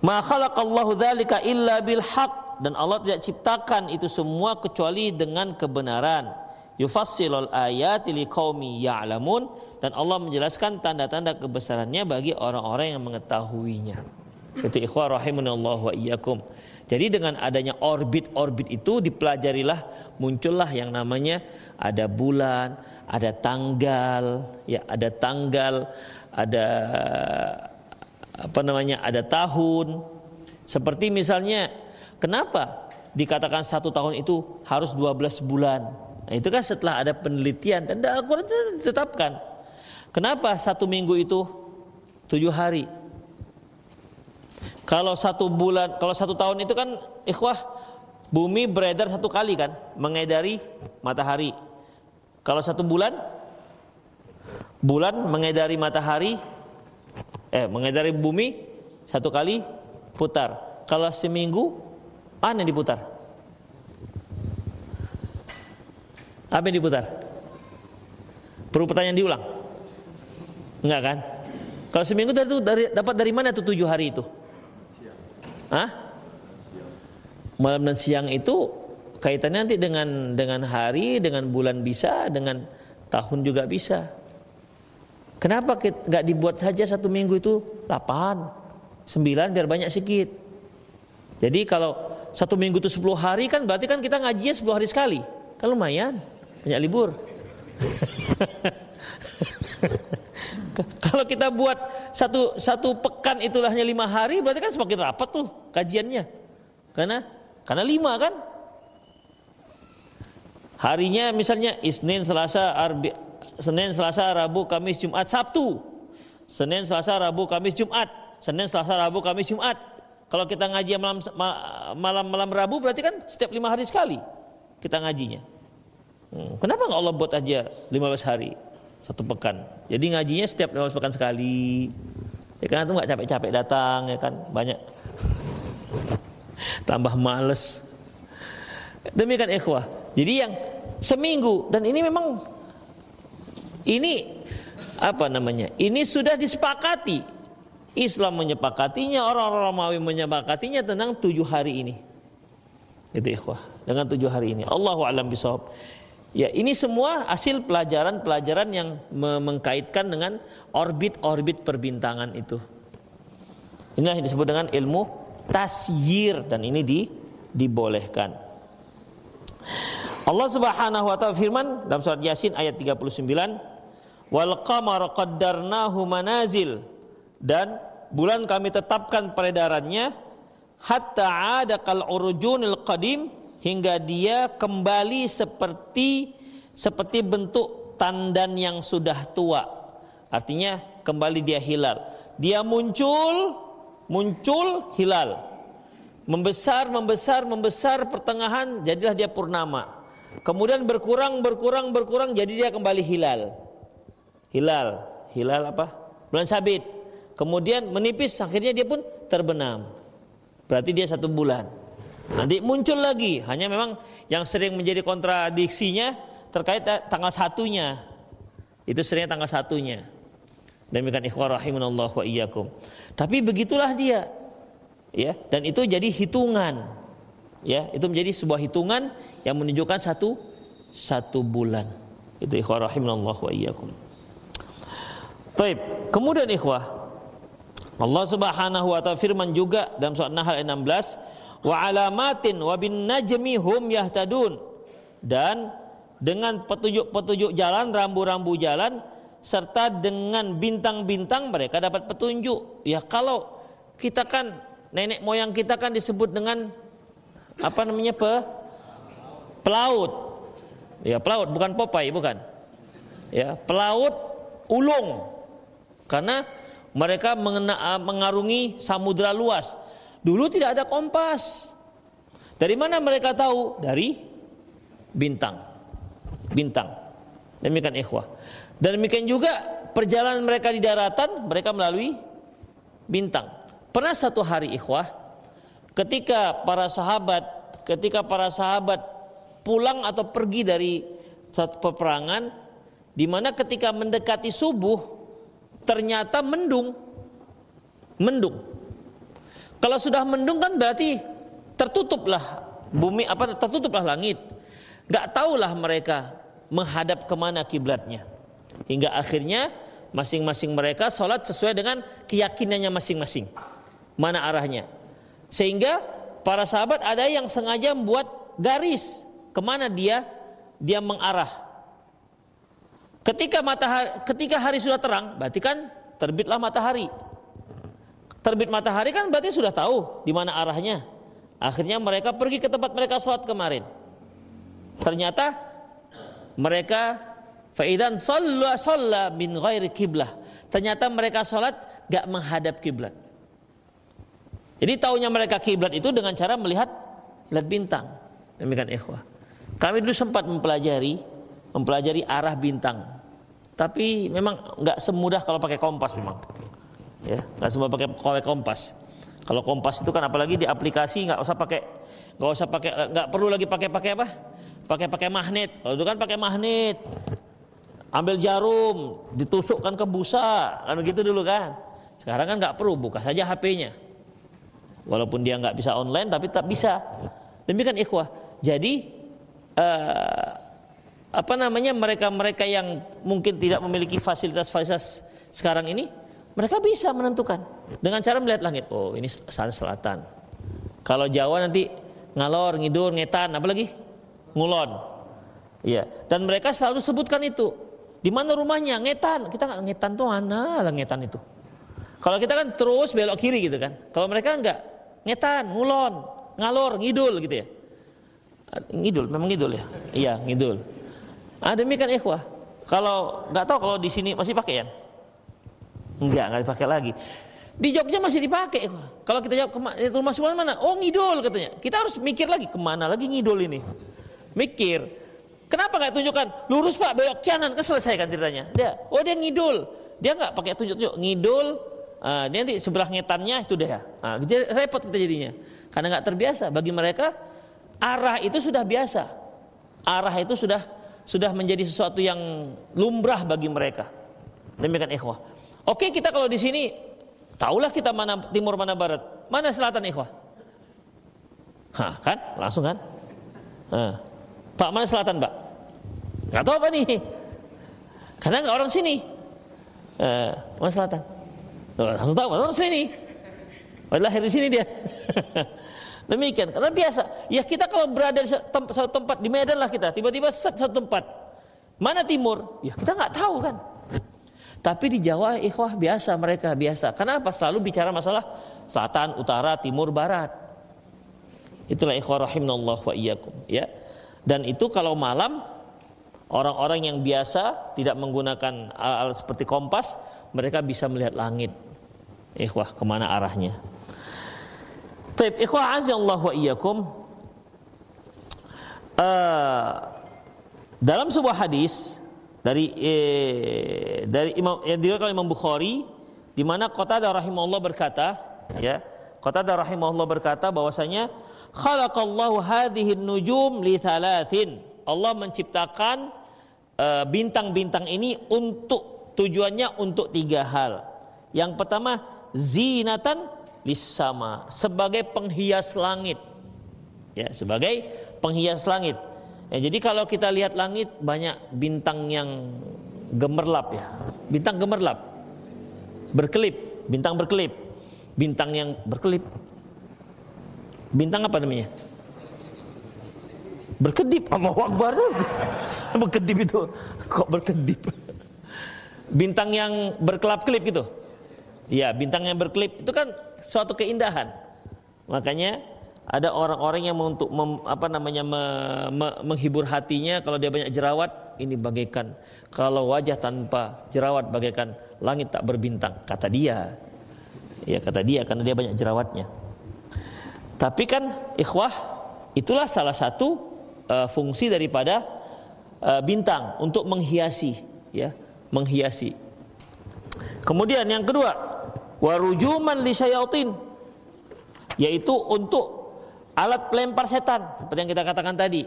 Ma khalaqallahu dzalika illa bil haqq, dan Allah tidak ciptakan itu semua kecuali dengan kebenaran. Yufassilul ayati liqaumi ya'lamun, dan Allah menjelaskan tanda-tanda kebesarannya bagi orang-orang yang mengetahuinya. Itu ikhwah rahimanallahu wa iyyakum. Jadi dengan adanya orbit-orbit itu dipelajarilah, muncullah yang namanya ada bulan, ada tanggal, ya ada tanggal, ada ada tahun. Seperti misalnya, kenapa dikatakan 1 tahun itu harus 12 bulan? Nah, itu kan setelah ada penelitian dan Al-Quran ditetapkan. Kenapa 1 minggu itu 7 hari? Kalau 1 bulan, kalau 1 tahun itu kan ikhwah, bumi beredar 1 kali kan, mengedari matahari. Kalau 1 bulan, bulan mengedari matahari, mengedari bumi 1 kali putar. Kalau seminggu, mana yang diputar? Apa yang diputar? Perlu pertanyaan diulang? Enggak kan? Kalau seminggu dapat dari mana tuh 7 hari itu? Hah? Malam dan siang itu kaitannya nanti dengan hari, dengan bulan bisa, dengan tahun juga bisa. Kenapa nggak dibuat saja 1 minggu itu 8, 9 biar banyak sikit. Jadi kalau 1 minggu itu 10 hari kan berarti kan kita ngajinya 10 hari sekali. Kan lumayan, banyak libur. Kalau kita buat satu pekan itulah hanya 5 hari, berarti kan semakin rapat tuh kajiannya. Karena 5 kan. Harinya misalnya Senin, Selasa, Rabu, Kamis, Jumat, Sabtu. Senin, Selasa, Rabu, Kamis, Jumat. Senin, Selasa, Rabu, Kamis, Jumat. Kalau kita ngaji malam Rabu berarti kan setiap 5 hari sekali kita ngajinya. Kenapa nggak Allah buat aja 15 hari 1 pekan? Jadi ngajinya setiap 15 pekan sekali. Ya kan itu nggak capek-capek datang, ya kan, banyak. Tambah males. Demikian ikhwah. Jadi yang seminggu, dan ini memang ini ini sudah disepakati. Islam menyepakatinya, orang-orang Romawi menyepakatinya tentang 7 hari ini. Itu ikhwah, dengan 7 hari ini. Allahu a'lam bishawab. Ya, ini semua hasil pelajaran-pelajaran yang mengkaitkan dengan orbit-orbit perbintangan itu. Inilah yang disebut dengan ilmu tasyir, dan ini dibolehkan. Allah Subhanahu wa taala firman dalam surat Yasin ayat 39, "Wal qamara qaddarnahu manazil," dan bulan kami tetapkan peredarannya hatta 'ada kal urjunil qadim, hingga dia kembali seperti bentuk tandan yang sudah tua. Artinya kembali dia hilal. Dia muncul hilal. Membesar pertengahan jadilah dia purnama. Kemudian berkurang jadi dia kembali hilal. Hilal apa? Bulan sabit. Kemudian menipis, akhirnya dia pun terbenam. Berarti dia 1 bulan. Nanti muncul lagi, hanya memang yang sering menjadi kontradiksinya terkait tanggal 1-nya. Itu seringnya tanggal 1-nya. Demikian ikhwah rahimanallahu wa iyyakum. Tapi begitulah dia. Ya, dan itu jadi hitungan. Ya, itu menjadi sebuah hitungan yang menunjukkan satu bulan. Itu ikhwah rahimanallahu wa iyyakum. Baik, kemudian ikhwah, Allah Subhanahu wa taala firman juga dalam surat Nahl ayat 16, wa alamatin wa bin najmi hum yahtadun, dan dengan petunjuk-petunjuk jalan, rambu-rambu jalan, serta dengan bintang-bintang mereka dapat petunjuk. Ya, kalau kita kan nenek moyang kita kan disebut dengan pelaut. Ya, pelaut, bukan Popeye, bukan. Ya, pelaut ulung. Karena mereka mengarungi samudra luas. Dulu tidak ada kompas. Dari mana mereka tahu? Dari bintang. Demikian ikhwah. Dan demikian juga perjalanan mereka di daratan, mereka melalui bintang. Pernah satu hari ikhwah, ketika para sahabat pulang atau pergi dari satu peperangan, di mana ketika mendekati subuh ternyata mendung. Kalau sudah mendung kan berarti tertutuplah bumi, tertutuplah langit. Gak tahulah mereka menghadap kemana kiblatnya. Hingga akhirnya masing-masing mereka sholat sesuai dengan keyakinannya masing-masing mana arahnya. Sehingga para sahabat ada yang sengaja membuat garis kemana dia mengarah. Ketika hari sudah terang, berarti kan terbitlah matahari. Terbit matahari kan berarti sudah tahu di mana arahnya. Akhirnya mereka pergi ke tempat mereka sholat kemarin. Ternyata mereka faidan shalla min ghairi kiblah. Ternyata mereka sholat gak menghadap kiblat. Jadi taunya mereka kiblat itu dengan cara melihat bintang. Demikian ikhwah. Kami dulu sempat mempelajari arah bintang. Tapi memang nggak semudah kalau pakai kompas memang. Ya, nggak semua pakai kompas. Kalau kompas itu kan apalagi di aplikasi nggak perlu lagi pakai apa? Pakai magnet. Kalau itu kan pakai magnet. Ambil jarum, ditusukkan ke busa, kan begitu dulu kan. Sekarang kan nggak perlu, buka saja HP-nya. Walaupun dia nggak bisa online, tapi tetap bisa. Demikian ikhwah. Jadi mereka yang mungkin tidak memiliki fasilitas sekarang ini, mereka bisa menentukan dengan cara melihat langit. Oh, ini selatan. Kalau Jawa nanti ngalor, ngidur, ngetan, apalagi ngulon. Iya. Dan mereka selalu sebutkan itu. Di mana rumahnya? Ngetan. Kita nggak ngetan tuh mana lah ngetan itu. Kalau kita kan terus belok kiri gitu kan. Kalau mereka enggak, ngetan, ngulon, ngalor, ngidul gitu ya. Ngidul, memang ngidul ya. Iya, ngidul. Demikian ikhwah. Kalau nggak tahu kalau di sini masih pakai ya? Nggak dipakai lagi. Di Jogja masih dipakai. Kalau kita jawab rumah si mana? Oh, ngidul katanya. Kita harus mikir lagi kemana lagi ngidul ini. Mikir. Kenapa nggak tunjukkan lurus Pak, belok kanan, keselesaikan ceritanya. Dia ngidul. Dia nggak pakai tunjuk-tunjuk ngidul. Dia nanti sebelah ngetannya itu deh. Repot kita jadinya. Karena nggak terbiasa. Bagi mereka arah itu sudah biasa. Arah itu sudah menjadi sesuatu yang lumrah bagi mereka. Demikian ikhwah. Oke, kita kalau di sini tahulah kita mana timur mana barat, mana selatan ikhwah. Kan langsung kan. Pak, mana selatan Pak? Nggak tahu apa nih. Karena nggak orang sini. Mana selatan? Langsung tahu orang sini. Lahir di sini dia. Demikian, karena biasa. Ya kita kalau berada di satu tempat di Medan lah kita, tiba-tiba satu tempat. Mana timur? Ya kita nggak tahu kan. Tapi di Jawa ikhwah biasa, mereka biasa. Kenapa? Selalu bicara masalah selatan, utara, timur, barat. Itulah ikhwah rahimanallah wa iyyakum, ya. Dan itu kalau malam orang-orang yang biasa tidak menggunakan alat seperti kompas, mereka bisa melihat langit. Ikhwah kemana arahnya. Taib ikhwah azza wa iyyakum. Dalam sebuah hadis dari Imam yang diriwayatkan oleh Imam Bukhari, di mana Qatadah rahimahullah berkata, ya, Qatadah rahimahullah berkata bahwasanya khalaqallahu hadhihi nujum li thalathin. Allah menciptakan bintang-bintang ini tujuannya untuk 3 hal. Yang pertama, zinatan lis-sama, sebagai penghias langit. Ya, sebagai penghias langit. Ya, jadi kalau kita lihat langit banyak bintang yang gemerlap ya. Bintang gemerlap. Berkelip, bintang berkelip. Bintang yang berkelip. Bintang apa namanya? Berkedip. Allahu Akbar. Berkedip itu. Kok berkedip? Bintang yang berkelap-kelip gitu. Ya, bintang yang berkelip itu kan suatu keindahan. Makanya ada orang-orang yang untuk menghibur hatinya kalau dia banyak jerawat, ini bagaikan kalau wajah tanpa jerawat bagaikan langit tak berbintang, kata dia. Ya, kata dia karena dia banyak jerawatnya. Tapi kan ikhwah, itulah salah satu fungsi daripada bintang untuk menghiasi, ya, menghiasi. Kemudian yang kedua, warujuman li syayatin. yaitu untuk alat pelempar setan seperti yang kita katakan tadi.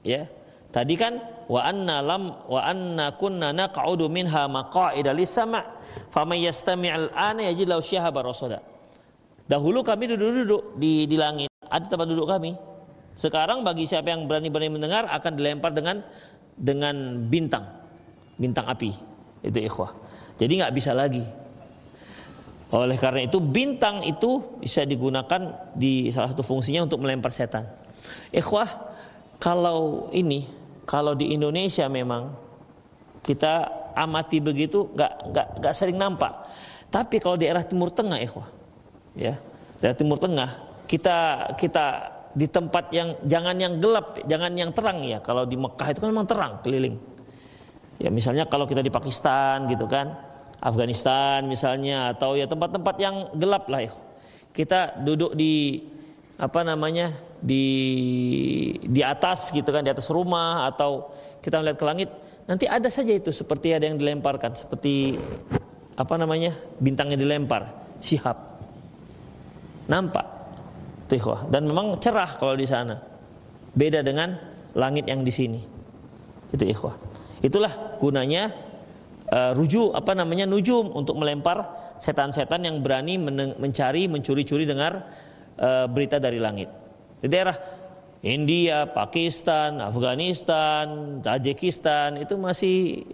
Ya. Tadi kan wa anna kunna naq'udu minha maq'ida lis-sam', faman yastami'il ana yajid lahu shihaban rasada. Dahulu kami duduk-duduk di langit, ada tempat duduk kami. Sekarang bagi siapa yang berani-berani mendengar akan dilempar dengan bintang api. Itu ikhwah. Jadi nggak bisa lagi. Oleh karena itu bintang itu bisa digunakan di salah satu fungsinya untuk melempar setan. Ikhwah, kalau di Indonesia memang kita amati begitu nggak sering nampak. Tapi kalau di daerah Timur Tengah, ikhwah, ya, daerah Timur Tengah kita di tempat yang jangan yang gelap, jangan yang terang ya. Kalau di Mekah itu kan memang terang keliling. Ya misalnya kalau kita di Pakistan gitu kan, Afghanistan misalnya, atau ya tempat-tempat yang gelap lah ya. Kita duduk di di atas gitu kan, di atas rumah, atau kita melihat ke langit, nanti ada saja itu seperti ada yang dilemparkan, seperti bintang yang dilempar, syihab. Nampak. Ikhwah. Dan memang cerah kalau di sana. Beda dengan langit yang di sini. Itu ikhwah. Itulah gunanya nujum untuk melempar setan-setan yang berani mencuri-curi dengar berita dari langit. Di daerah India, Pakistan, Afghanistan, Tajikistan itu masih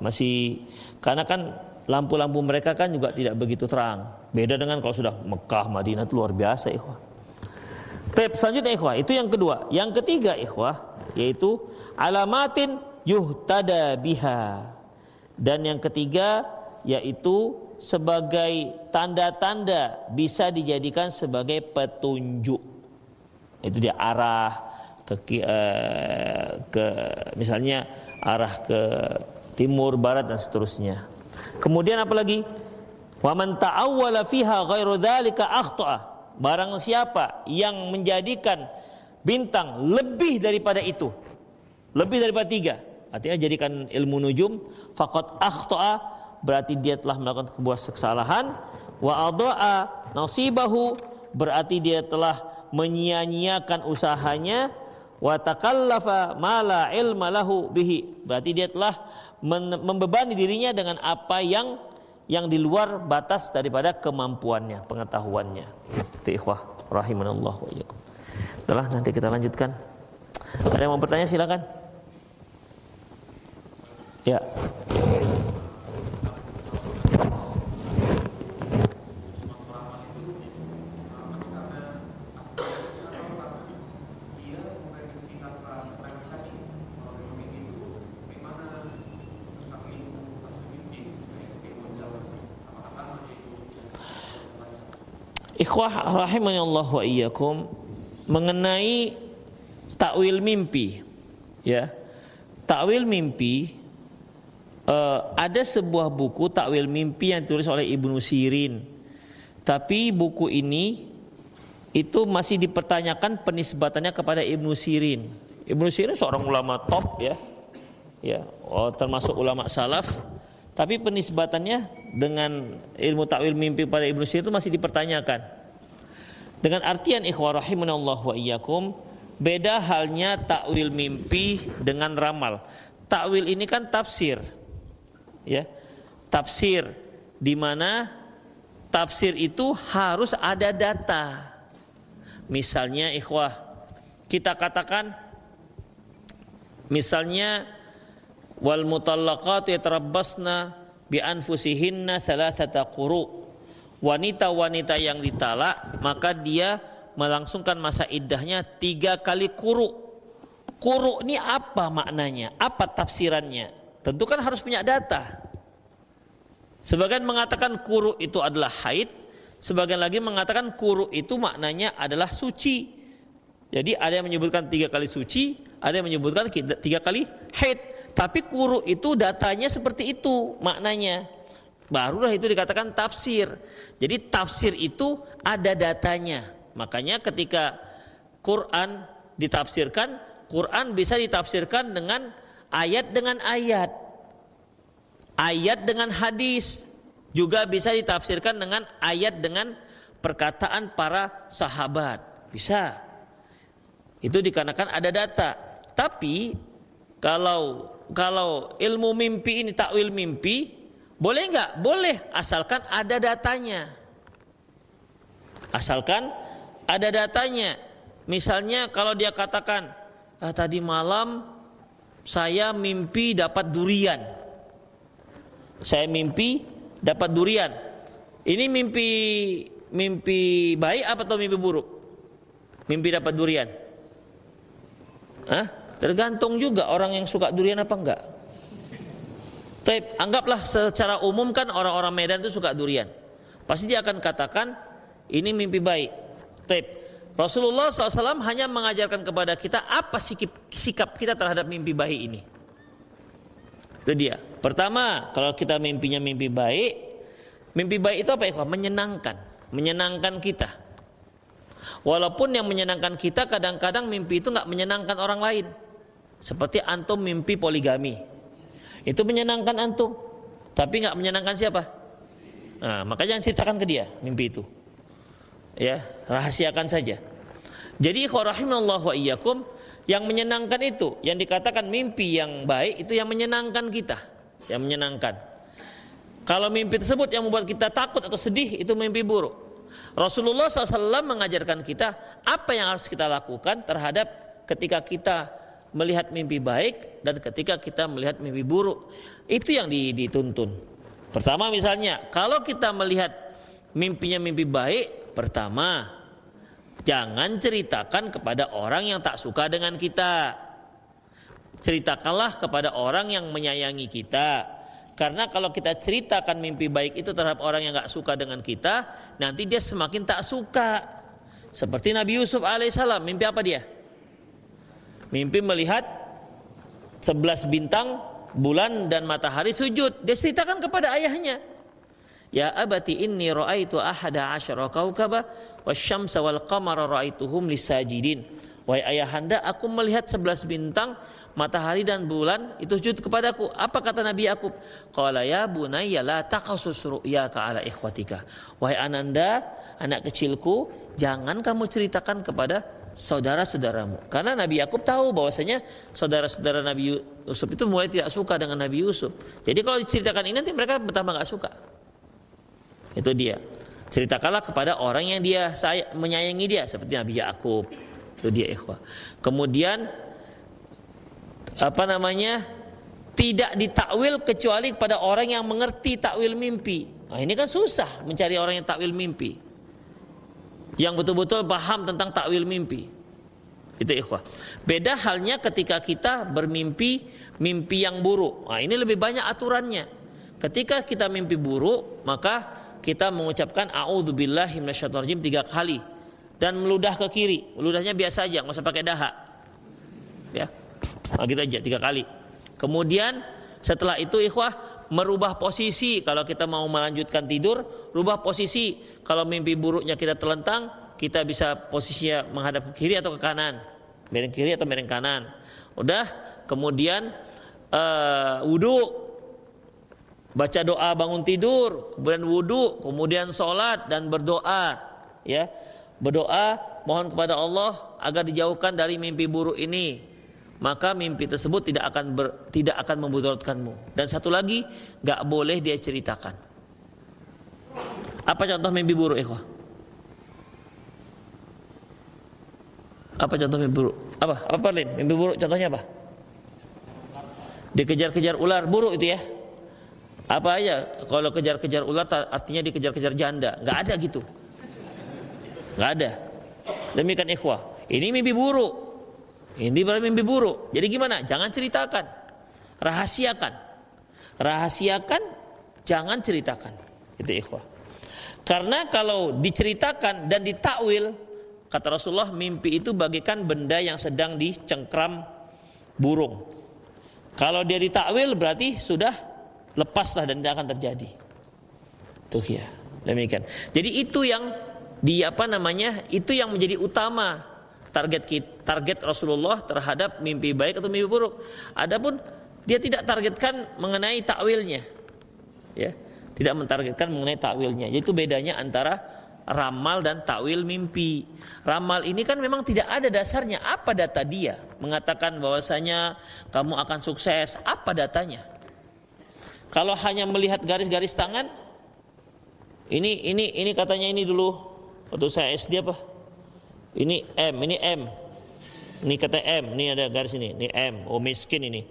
masih, karena kan lampu-lampu mereka kan juga tidak begitu terang. Beda dengan kalau sudah Mekah, Madinah, itu luar biasa ikhwah. Selanjutnya ikhwah, itu yang kedua. Yang ketiga ikhwah, yaitu alamatin yuhtada biha. Dan yang ketiga yaitu sebagai tanda-tanda bisa dijadikan sebagai petunjuk. Itu dia arah ke misalnya arah ke timur, barat dan seterusnya. Kemudian apa lagi? Wa man ta'awwala fiha ghairu dzalika akhta'a. Barang siapa yang menjadikan bintang lebih daripada itu, lebih daripada 3, artinya jadikan ilmu nujum, faqad akhta'a, berarti dia telah melakukan sebuah kesalahan. Wa adha'a nasibahu, berarti dia telah menyia-nyiakan usahanya. Wa takallafa ma la ilma lahu bihi, berarti dia telah membebani dirinya dengan apa yang di luar batas daripada kemampuannya, pengetahuannya. Itu ikhwah rahimanallah wa iyyakum. Setelah nanti kita lanjutkan. Ada yang mau bertanya silakan. Ya. Ikhwah rahimanallah wa iyyakum, mengenai takwil mimpi, ya. Takwil mimpi, ada sebuah buku takwil mimpi yang ditulis oleh Ibnu Sirin. Tapi buku ini itu masih dipertanyakan penisbatannya kepada Ibnu Sirin. Ibnu Sirin seorang ulama top, ya. Ya, termasuk ulama salaf. Tapi penisbatannya dengan ilmu takwil mimpi pada Ibnu Sirin itu masih dipertanyakan. Dengan artian ikhwah rahimanallah wa iyyakum, beda halnya takwil mimpi dengan ramal. Takwil ini kan tafsir. Ya. Tafsir, di mana tafsir itu harus ada data. Misalnya ikhwah, kita katakan misalnya wal mutallaqatu yatarabbasna bi anfusihinna thalathata quru. Wanita-wanita yang ditalak maka dia melangsungkan masa iddahnya 3 kali quru. Quru ini apa maknanya? Apa tafsirannya? Tentu kan harus punya data. Sebagian mengatakan quru itu adalah haid, sebagian lagi mengatakan quru itu maknanya adalah suci. Jadi ada yang menyebutkan 3 kali suci, ada yang menyebutkan 3 kali haid. Tapi quru itu datanya seperti itu maknanya. Barulah itu dikatakan tafsir. Jadi tafsir itu ada datanya. Makanya ketika Quran ditafsirkan, Quran bisa ditafsirkan dengan ayat dengan ayat. Ayat dengan hadis juga bisa ditafsirkan dengan ayat dengan perkataan para sahabat. Bisa. Itu dikarenakan ada data. Tapi kalau ilmu mimpi ini, takwil mimpi, boleh nggak? Boleh, asalkan ada datanya. Asalkan ada datanya. Misalnya kalau dia katakan, tadi malam saya mimpi dapat durian. Saya mimpi dapat durian. Ini mimpi baik atau mimpi buruk? Mimpi dapat durian. Tergantung juga orang yang suka durian apa enggak. Tapi anggaplah secara umum kan orang-orang Medan itu suka durian. Pasti dia akan katakan ini mimpi baik. Tapi Rasulullah SAW hanya mengajarkan kepada kita apa sikap kita terhadap mimpi baik ini. Itu dia. Pertama, kalau kita mimpinya mimpi baik itu apa ya? Menyenangkan kita. Walaupun yang menyenangkan kita kadang-kadang mimpi itu nggak menyenangkan orang lain. Seperti antum mimpi poligami, itu menyenangkan antum, tapi nggak menyenangkan siapa? Nah, makanya jangan ceritakan ke dia mimpi itu. Ya, rahasiakan saja. Jadi rahimallahu wa iyyakum, yang menyenangkan itu, yang dikatakan mimpi yang baik itu yang menyenangkan kita, yang menyenangkan. Kalau mimpi tersebut yang membuat kita takut atau sedih, itu mimpi buruk. Rasulullah SAW mengajarkan kita apa yang harus kita lakukan terhadap ketika kita melihat mimpi baik dan ketika kita melihat mimpi buruk. Itu yang dituntun. Pertama misalnya, kalau kita melihat mimpinya mimpi baik, pertama, jangan ceritakan kepada orang yang tak suka dengan kita. Ceritakanlah kepada orang yang menyayangi kita. Karena kalau kita ceritakan mimpi baik itu terhadap orang yang gak suka dengan kita, nanti dia semakin tak suka. Seperti Nabi Yusuf alaihissalam, mimpi apa dia? Mimpi melihat 11 bintang, bulan dan matahari sujud. Dia ceritakan kepada ayahnya. Ya abati inni ra'aitu ahada asyara kaukaba wasyamsa wal qamara ra'aituhum lisajidin. Wahai ayahanda, aku melihat 11 bintang, matahari dan bulan itu sujud kepadaku. Apa kata Nabi Yakub? Qala ya bunayya la taqasus ru'yaka ala ikhwatika. Wahai ananda, anak kecilku, jangan kamu ceritakan kepada saudara-saudaramu. Karena Nabi Yakub tahu bahwasanya saudara-saudara Nabi Yusuf itu mulai tidak suka dengan Nabi Yusuf. Jadi kalau diceritakan ini nanti mereka betapa enggak suka. Itu dia. Ceritakanlah kepada orang yang dia menyayangi dia, seperti Nabi Yakub. Itu dia ikhwah. Kemudian tidak ditakwil kecuali kepada orang yang mengerti takwil mimpi. Nah, ini kan susah mencari orang yang takwil mimpi, yang betul-betul paham tentang takwil mimpi. Itu ikhwah. Beda halnya ketika kita bermimpi mimpi yang buruk. Nah, ini lebih banyak aturannya. Ketika kita mimpi buruk, maka kita mengucapkan a'udzubillahi minasyaitonir rajim 3 kali dan meludah ke kiri. Meludahnya biasa aja, nggak usah pakai dahak. Ya. Nah, gitu aja 3 kali. Kemudian setelah itu ikhwah, merubah posisi. Kalau kita mau melanjutkan tidur, rubah posisi. Kalau mimpi buruknya kita terlentang, kita bisa posisinya menghadap ke kiri atau ke kanan, miring kiri atau miring kanan. Udah, kemudian wudu, baca doa bangun tidur, kemudian wudu, kemudian sholat dan berdoa. Ya, berdoa mohon kepada Allah agar dijauhkan dari mimpi buruk ini. Maka mimpi tersebut tidak akan memudaratkanmu. Dan satu lagi, gak boleh dia ceritakan. Apa contoh mimpi buruk, ikhwah? Apa contoh mimpi buruk? Apa Lin? Mimpi buruk contohnya apa? Dikejar-kejar ular, buruk itu ya. Apa aja? Kalau kejar-kejar ular artinya dikejar-kejar janda. Gak ada gitu. Gak ada. Demikian ikhwah. Ini mimpi buruk. Ini berarti mimpi buruk. Jadi gimana? Jangan ceritakan. Rahasiakan. Rahasiakan, jangan ceritakan. Itu ikhwah. Karena kalau diceritakan dan ditakwil, kata Rasulullah, mimpi itu bagaikan benda yang sedang dicengkram burung. Kalau dia ditakwil berarti sudah lepaslah dan tidak akan terjadi. Tuh ya. Demikian. Jadi itu yang itu yang menjadi utama target Rasulullah terhadap mimpi baik atau mimpi buruk. Adapun dia tidak targetkan mengenai takwilnya, ya, tidak mentargetkan mengenai takwilnya. Itu bedanya antara ramal dan takwil mimpi. Ramal ini kan memang tidak ada dasarnya. Apa data dia mengatakan bahwasanya kamu akan sukses? Apa datanya? Kalau hanya melihat garis-garis tangan, ini katanya ini dulu waktu saya SD apa? Ini M, ini M. Ini kata M, ini ada garis ini M. Oh miskin ini.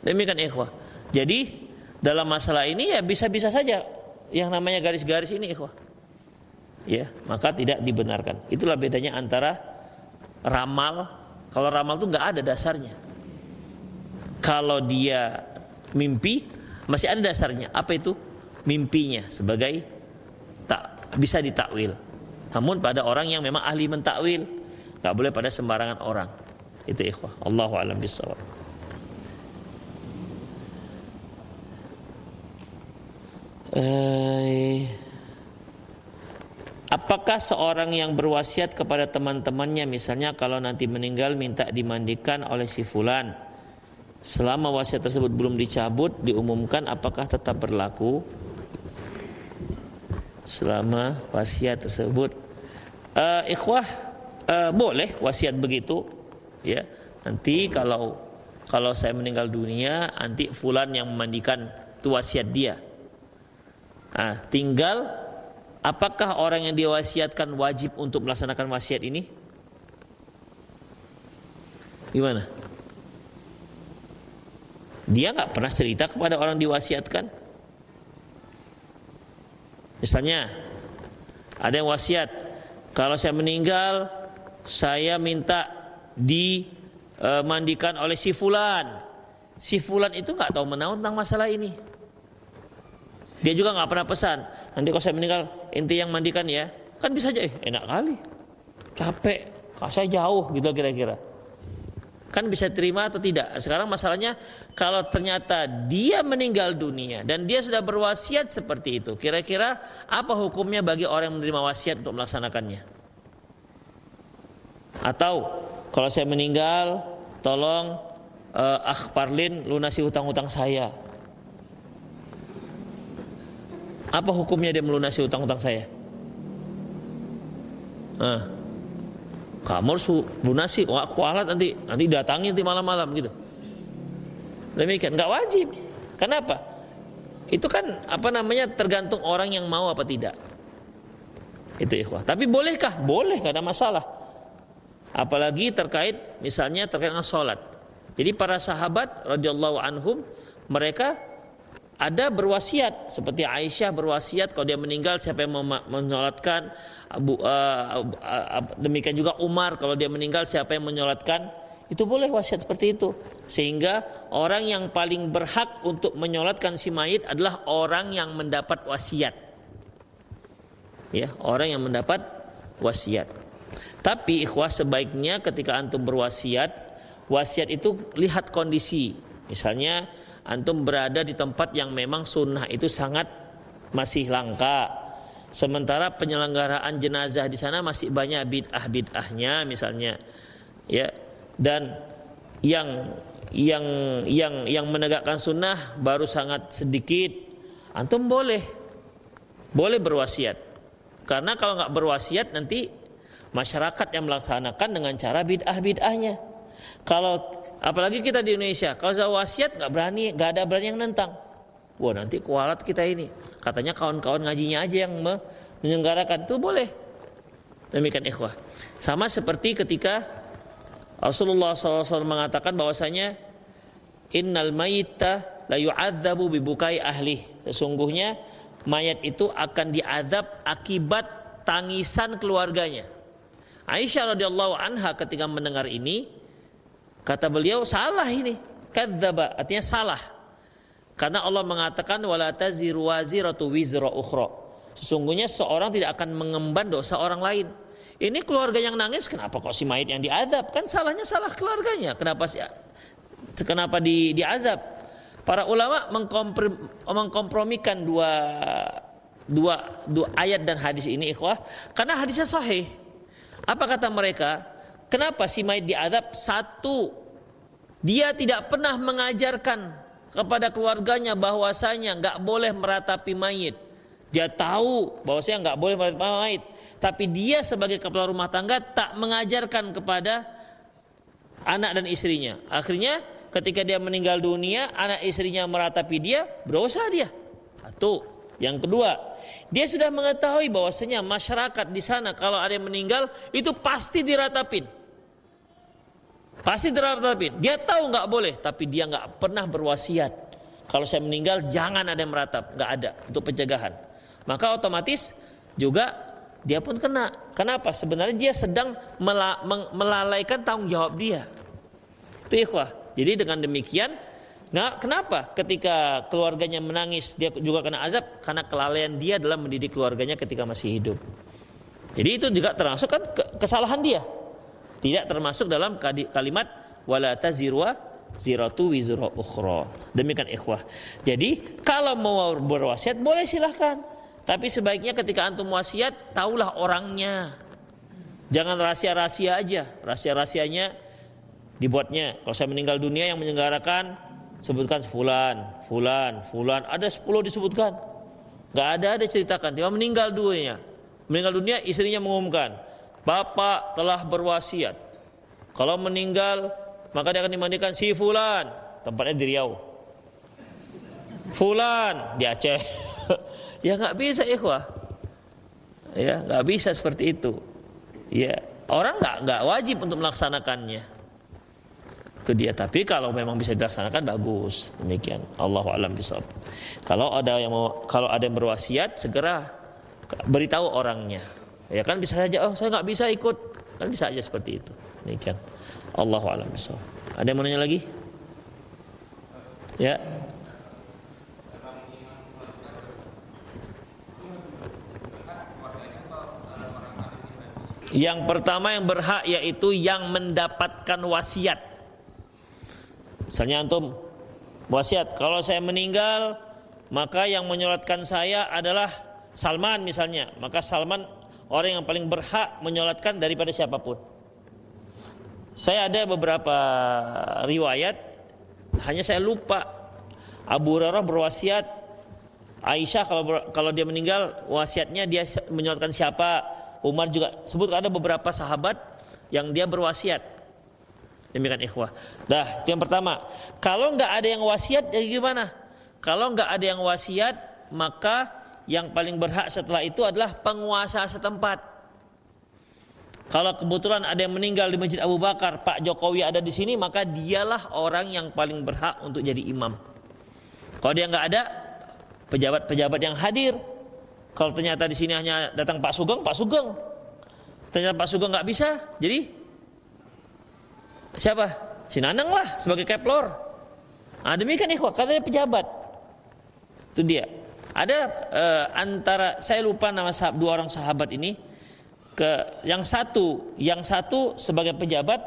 Demikian ikhwah. Jadi dalam masalah ini ya bisa-bisa saja yang namanya garis-garis ini ikhwah. Ya, maka tidak dibenarkan. Itulah bedanya antara ramal. Kalau ramal itu nggak ada dasarnya. Kalau dia mimpi masih ada dasarnya. Apa itu? Mimpinya sebagai tak bisa ditakwil. Namun pada orang yang memang ahli mentakwil, nggak boleh pada sembarangan orang. Itu ikhwah. Allahu a'lam bishawab. Apakah seorang yang berwasiat kepada teman-temannya, misalnya kalau nanti meninggal minta dimandikan oleh si fulan, selama wasiat tersebut belum dicabut diumumkan, apakah tetap berlaku selama wasiat tersebut? Ikhwah, boleh wasiat begitu ya. Nanti kalau saya meninggal dunia, nanti fulan yang memandikan, itu wasiat dia. Tinggal apakah orang yang diwasiatkan wajib untuk melaksanakan wasiat ini? Gimana? Dia nggak pernah cerita kepada orang diwasiatkan. Misalnya ada yang wasiat, kalau saya meninggal saya minta dimandikan oleh si fulan. Si fulan itu nggak tahu menahu tentang masalah ini. Dia juga nggak pernah pesan, nanti kalau saya meninggal ente yang mandikan ya. Kan bisa aja, enak kali, capek, kalau saya jauh gitu kira-kira. Kan bisa terima atau tidak. Sekarang masalahnya kalau ternyata dia meninggal dunia dan dia sudah berwasiat seperti itu, kira-kira apa hukumnya bagi orang yang menerima wasiat untuk melaksanakannya? Atau kalau saya meninggal, tolong Parlin lunasi hutang-hutang saya. Apa hukumnya dia melunasi hutang-hutang saya? Kamu harus lunasi, aku alat nanti datangi nanti malam-malam gitu. Demikian, nggak wajib. Kenapa? Itu kan tergantung orang yang mau apa tidak. Itu ikhwah. Tapi bolehkah? Boleh, nggak ada masalah. Apalagi misalnya terkait dengan sholat. Jadi para sahabat radhiyallahu anhum, mereka ada berwasiat, seperti Aisyah berwasiat kalau dia meninggal siapa yang menyolatkan, demikian juga Umar kalau dia meninggal siapa yang menyolatkan. Itu boleh wasiat seperti itu, sehingga orang yang paling berhak untuk menyolatkan si mayit adalah orang yang mendapat wasiat, ya, orang yang mendapat wasiat. Tapi ikhwah, sebaiknya ketika antum berwasiat, wasiat itu lihat kondisi. Misalnya antum berada di tempat yang memang sunnah itu sangat masih langka, sementara penyelenggaraan jenazah di sana masih banyak bid'ah-bid'ahnya misalnya, ya, dan yang menegakkan sunnah baru sangat sedikit, antum boleh berwasiat, karena kalau nggak berwasiat nanti masyarakat yang melaksanakan dengan cara bid'ah-bid'ahnya. Apalagi kita di Indonesia, kalau saya wasiat nggak ada berani yang nentang. Wah, nanti kualat kita ini. Katanya kawan-kawan ngajinya aja yang menyelenggarakan, itu boleh. Demikian ikhwah. Sama seperti ketika Rasulullah SAW mengatakan bahwasanya innal mayyita la yu'adzabu bibukai ahli. Sesungguhnya mayat itu akan diazab akibat tangisan keluarganya. Aisyah radhiyallahu anha ketika mendengar ini, kata beliau, salah ini, kadzdzaba, artinya salah. Karena Allah mengatakan wala taziru waziratu wizra ukhra. Sesungguhnya seorang tidak akan mengemban dosa orang lain. Ini keluarga yang nangis, kenapa kok si mayit yang diazab? Kan salahnya salah keluarganya. Kenapa diazab? Para ulama mengkompromikan dua ayat dan hadis ini ikhwah, karena hadisnya sahih. Apa kata mereka? Kenapa si mayit diazab? Satu, dia tidak pernah mengajarkan kepada keluarganya bahwasanya nggak boleh meratapi mayit. Dia tahu bahwa saya nggak boleh meratapi mayit, tapi dia sebagai kepala rumah tangga tak mengajarkan kepada anak dan istrinya. Akhirnya ketika dia meninggal dunia, anak istrinya meratapi dia, berdosa dia. Satu. Yang kedua, dia sudah mengetahui bahwasanya masyarakat di sana kalau ada yang meninggal itu pasti diratapin. Pasti diratapin. Dia tahu nggak boleh, tapi dia nggak pernah berwasiat. Kalau saya meninggal jangan ada yang meratap, nggak ada, untuk pencegahan. Maka otomatis juga dia pun kena. Kenapa? Sebenarnya dia sedang melalaikan tanggung jawab dia. Itu ikhwah. Jadi dengan demikian, kenapa ketika keluarganya menangis dia juga kena azab? Karena kelalaian dia dalam mendidik keluarganya ketika masih hidup. Jadi itu juga termasuk kan kesalahan dia. Tidak termasuk dalam kalimat wala taziru ziratu wizra ukhra. Demikian ikhwah. Jadi kalau mau berwasiat boleh silahkan. Tapi sebaiknya ketika antum wasiat, taulah orangnya. Jangan rahasia-rahasia aja. Rahasia-rahasianya dibuatnya. Kalau saya meninggal dunia yang menyelenggarakan, sebutkan fulan. Ada 10 disebutkan. Gak ada ceritakan. Dia meninggal dunia. Meninggal dunia, istrinya mengumumkan, bapak telah berwasiat. Kalau meninggal, maka dia akan dimandikan si fulan. Tempatnya di Riau. Fulan di Aceh. Ya nggak bisa ikhwah, ya nggak bisa seperti itu. Ya orang nggak wajib untuk melaksanakannya. Itu dia. Tapi kalau memang bisa dilaksanakan bagus. Demikian. Allahu a'lam bishawab. Kalau ada yang berwasiat, segera beritahu orangnya. Ya kan bisa saja, oh saya nggak bisa ikut, kan bisa aja seperti itu. Demikian. Allahu a'lam bishawab. Ada yang mau nanya lagi? Ya. Yang pertama yang berhak yaitu yang mendapatkan wasiat. Misalnya antum wasiat, kalau saya meninggal maka yang menyolatkan saya adalah Salman misalnya. Maka Salman orang yang paling berhak menyolatkan daripada siapapun. Saya ada beberapa riwayat, hanya saya lupa. Abu Hurairah berwasiat, Aisyah kalau dia meninggal wasiatnya dia menyolatkan siapa. Umar juga sebut ada beberapa sahabat yang dia berwasiat. Demikian ikhwah. Dah, itu yang pertama. Kalau nggak ada yang wasiat, ya gimana? Kalau nggak ada yang wasiat, maka yang paling berhak setelah itu adalah penguasa setempat. Kalau kebetulan ada yang meninggal di Masjid Abu Bakar, Pak Jokowi ada di sini, maka dialah orang yang paling berhak untuk jadi imam. Kalau dia nggak ada, pejabat-pejabat yang hadir. Kalau ternyata di sini hanya datang Pak Sugeng. Ternyata Pak Sugeng nggak bisa, jadi siapa? Si Nanang lah sebagai keplor. Nah, demikian ikhwah, katanya pejabat. Itu dia. Ada antara saya lupa nama dua orang sahabat ini. Yang satu sebagai pejabat,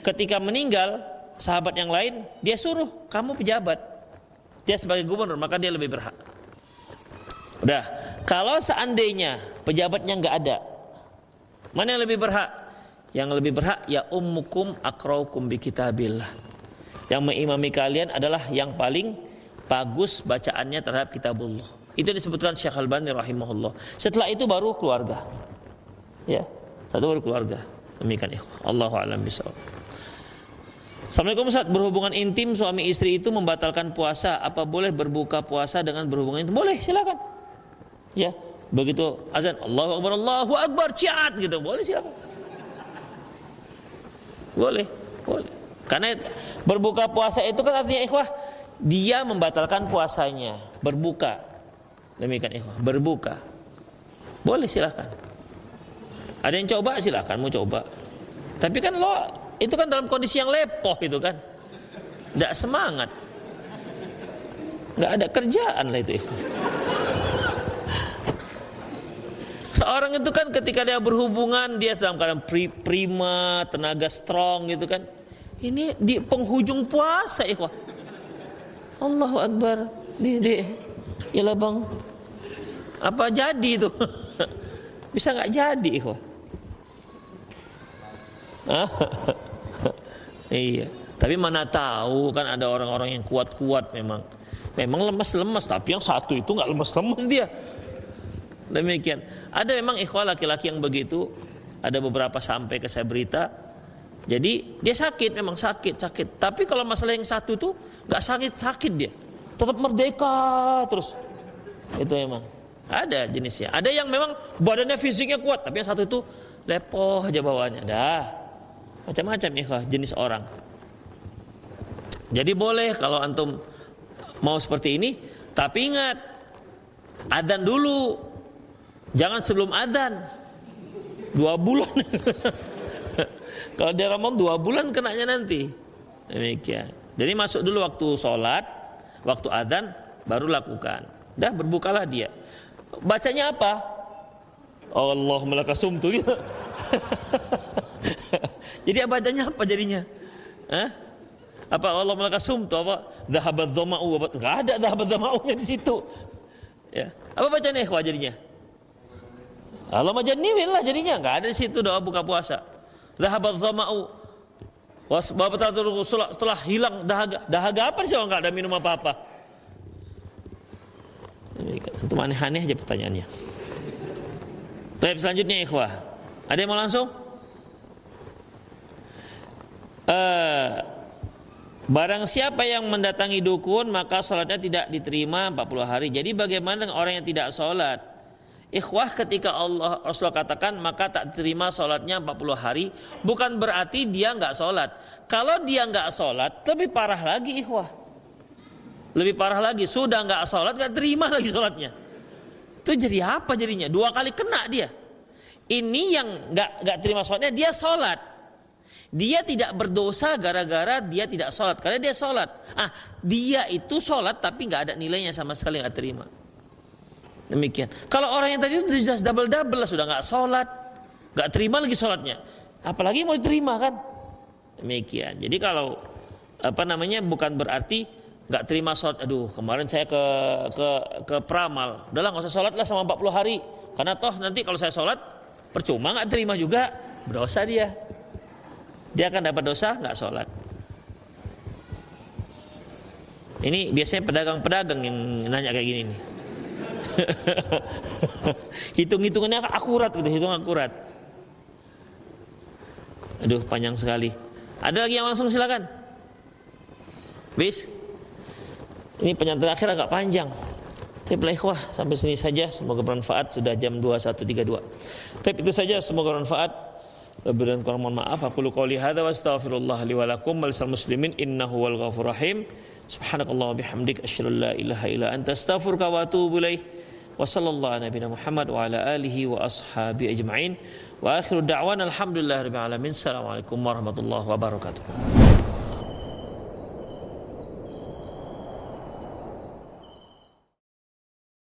ketika meninggal sahabat yang lain dia suruh kamu pejabat. Dia sebagai gubernur, maka dia lebih berhak. Udah, kalau seandainya pejabatnya nggak ada, mana yang lebih berhak? Yang lebih berhak ya ummukum aqraukum bi kitabillah. Yang mengimami kalian adalah yang paling bagus bacaannya terhadap kitabullah. Itu disebutkan Syekh Al-Albani rahimahullah. Setelah itu baru keluarga. Ya, satu baru keluarga. Demikian ikhwah. Allahu a'lam bishawab. Assalamualaikum Ustaz, berhubungan intim suami istri itu membatalkan puasa. Apa boleh berbuka puasa dengan berhubungan intim? Boleh, silakan. Ya, begitu azan Allahu Akbar, ciat gitu, boleh silakan. Boleh. Karena berbuka puasa itu kan artinya ikhwah, dia membatalkan puasanya, berbuka. Demikian ikhwah, berbuka. Boleh silakan. Ada yang coba silakan, mau coba. Tapi kan itu kan dalam kondisi yang lepoh itu kan. Enggak semangat. Enggak ada kerjaan lah itu ikhwah. Seorang itu kan ketika dia berhubungan dia dalam keadaan prima, tenaga strong gitu kan. Ini di penghujung puasa ikhwah. Allahu Akbar. Yalah bang. Apa jadi itu? Bisa nggak jadi ikhwah? Iya. Tapi mana tahu kan ada orang-orang yang kuat-kuat memang lemas-lemas, tapi yang satu itu nggak lemas-lemas dia. Demikian. Ada memang ikhwah laki-laki yang begitu. Ada beberapa sampai ke saya berita. Jadi dia sakit, memang sakit. Tapi kalau masalah yang satu tuh nggak sakit dia, tetap merdeka terus. Itu memang ada jenisnya. Ada yang memang badannya fisiknya kuat, tapi yang satu tuh lepoh aja bawaannya. Dah macam-macam ikhwah jenis orang. Jadi boleh kalau antum mau seperti ini, tapi ingat adzan dulu, jangan sebelum adzan 2 bulan. Kalau di Ramadan 2 bulan kenanya nanti. Demikian. Jadi masuk dulu waktu sholat, waktu adzan baru lakukan. Dah berbukalah dia. Bacanya apa? Allahumma lakasumtu. Jadi bacanya apa jadinya? Apa Allahumma lakasumtu apa? Dhahabadz dhama'u. Enggak ada dhahabadz dhama'unya di situ. Ya. Apa bacanya ikhwah jadinya? Allahumma jannibna lah jadinya, enggak ada di situ doa buka puasa. Dhahabadz dhama'u wasbabatatul setelah hilang dahaga. Dahaga apa sih kalau enggak ada minum apa-apa? Itu aneh-aneh aja pertanyaannya. Baik, selanjutnya ikhwah. Ada yang mau langsung? Barang siapa yang mendatangi dukun maka sholatnya tidak diterima 40 hari. Jadi bagaimana dengan orang yang tidak sholat? Ikhwah, ketika Rasulullah katakan maka tak diterima sholatnya 40 hari, bukan berarti dia nggak sholat. Kalau dia nggak sholat, lebih parah lagi ikhwah. Lebih parah lagi, sudah nggak sholat nggak terima lagi sholatnya. Itu jadi apa jadinya? 2 kali kena dia. Ini yang nggak terima sholatnya, dia sholat. Dia tidak berdosa gara-gara dia tidak sholat, karena dia sholat. Dia itu sholat tapi nggak ada nilainya sama sekali, nggak terima. Demikian. Kalau orang yang tadi itu jelas double lah, sudah nggak sholat, nggak terima lagi sholatnya, apalagi mau diterima kan? Demikian. Jadi kalau bukan berarti nggak terima sholat. Aduh, kemarin saya ke peramal, udahlah nggak usah sholat lah sama 40 hari, karena toh nanti kalau saya sholat percuma, nggak terima juga, berdosa dia. Dia akan dapat dosa nggak sholat. Ini biasanya pedagang-pedagang yang nanya kayak gini nih. Hitung-hitungannya akurat gitu, hitung akurat. Aduh, panjang sekali. Ada lagi yang langsung silakan. Bis. Ini penyanyi terakhir agak panjang. Tapi ikhwah, sampai sini saja. Semoga bermanfaat. Sudah jam 21.32. Tapi itu saja, semoga bermanfaat. Lebih dan kurang mohon maaf. Aku qouli hadza wa astaghfirullah li wa lakum wa lisal muslimin innahu wal ghafurur rahim. Subhanakallah wa bihamdik asyhadu an la ilaha illa anta astaghfiruka wa atubu ilaik. Wa sallallahu ala nabiyina Muhammad wa ala alihi wa ashabi ajma'in. Wa akhiru da'wana alhamdulillahirabbil alamin. Assalamualaikum warahmatullahi wabarakatuh.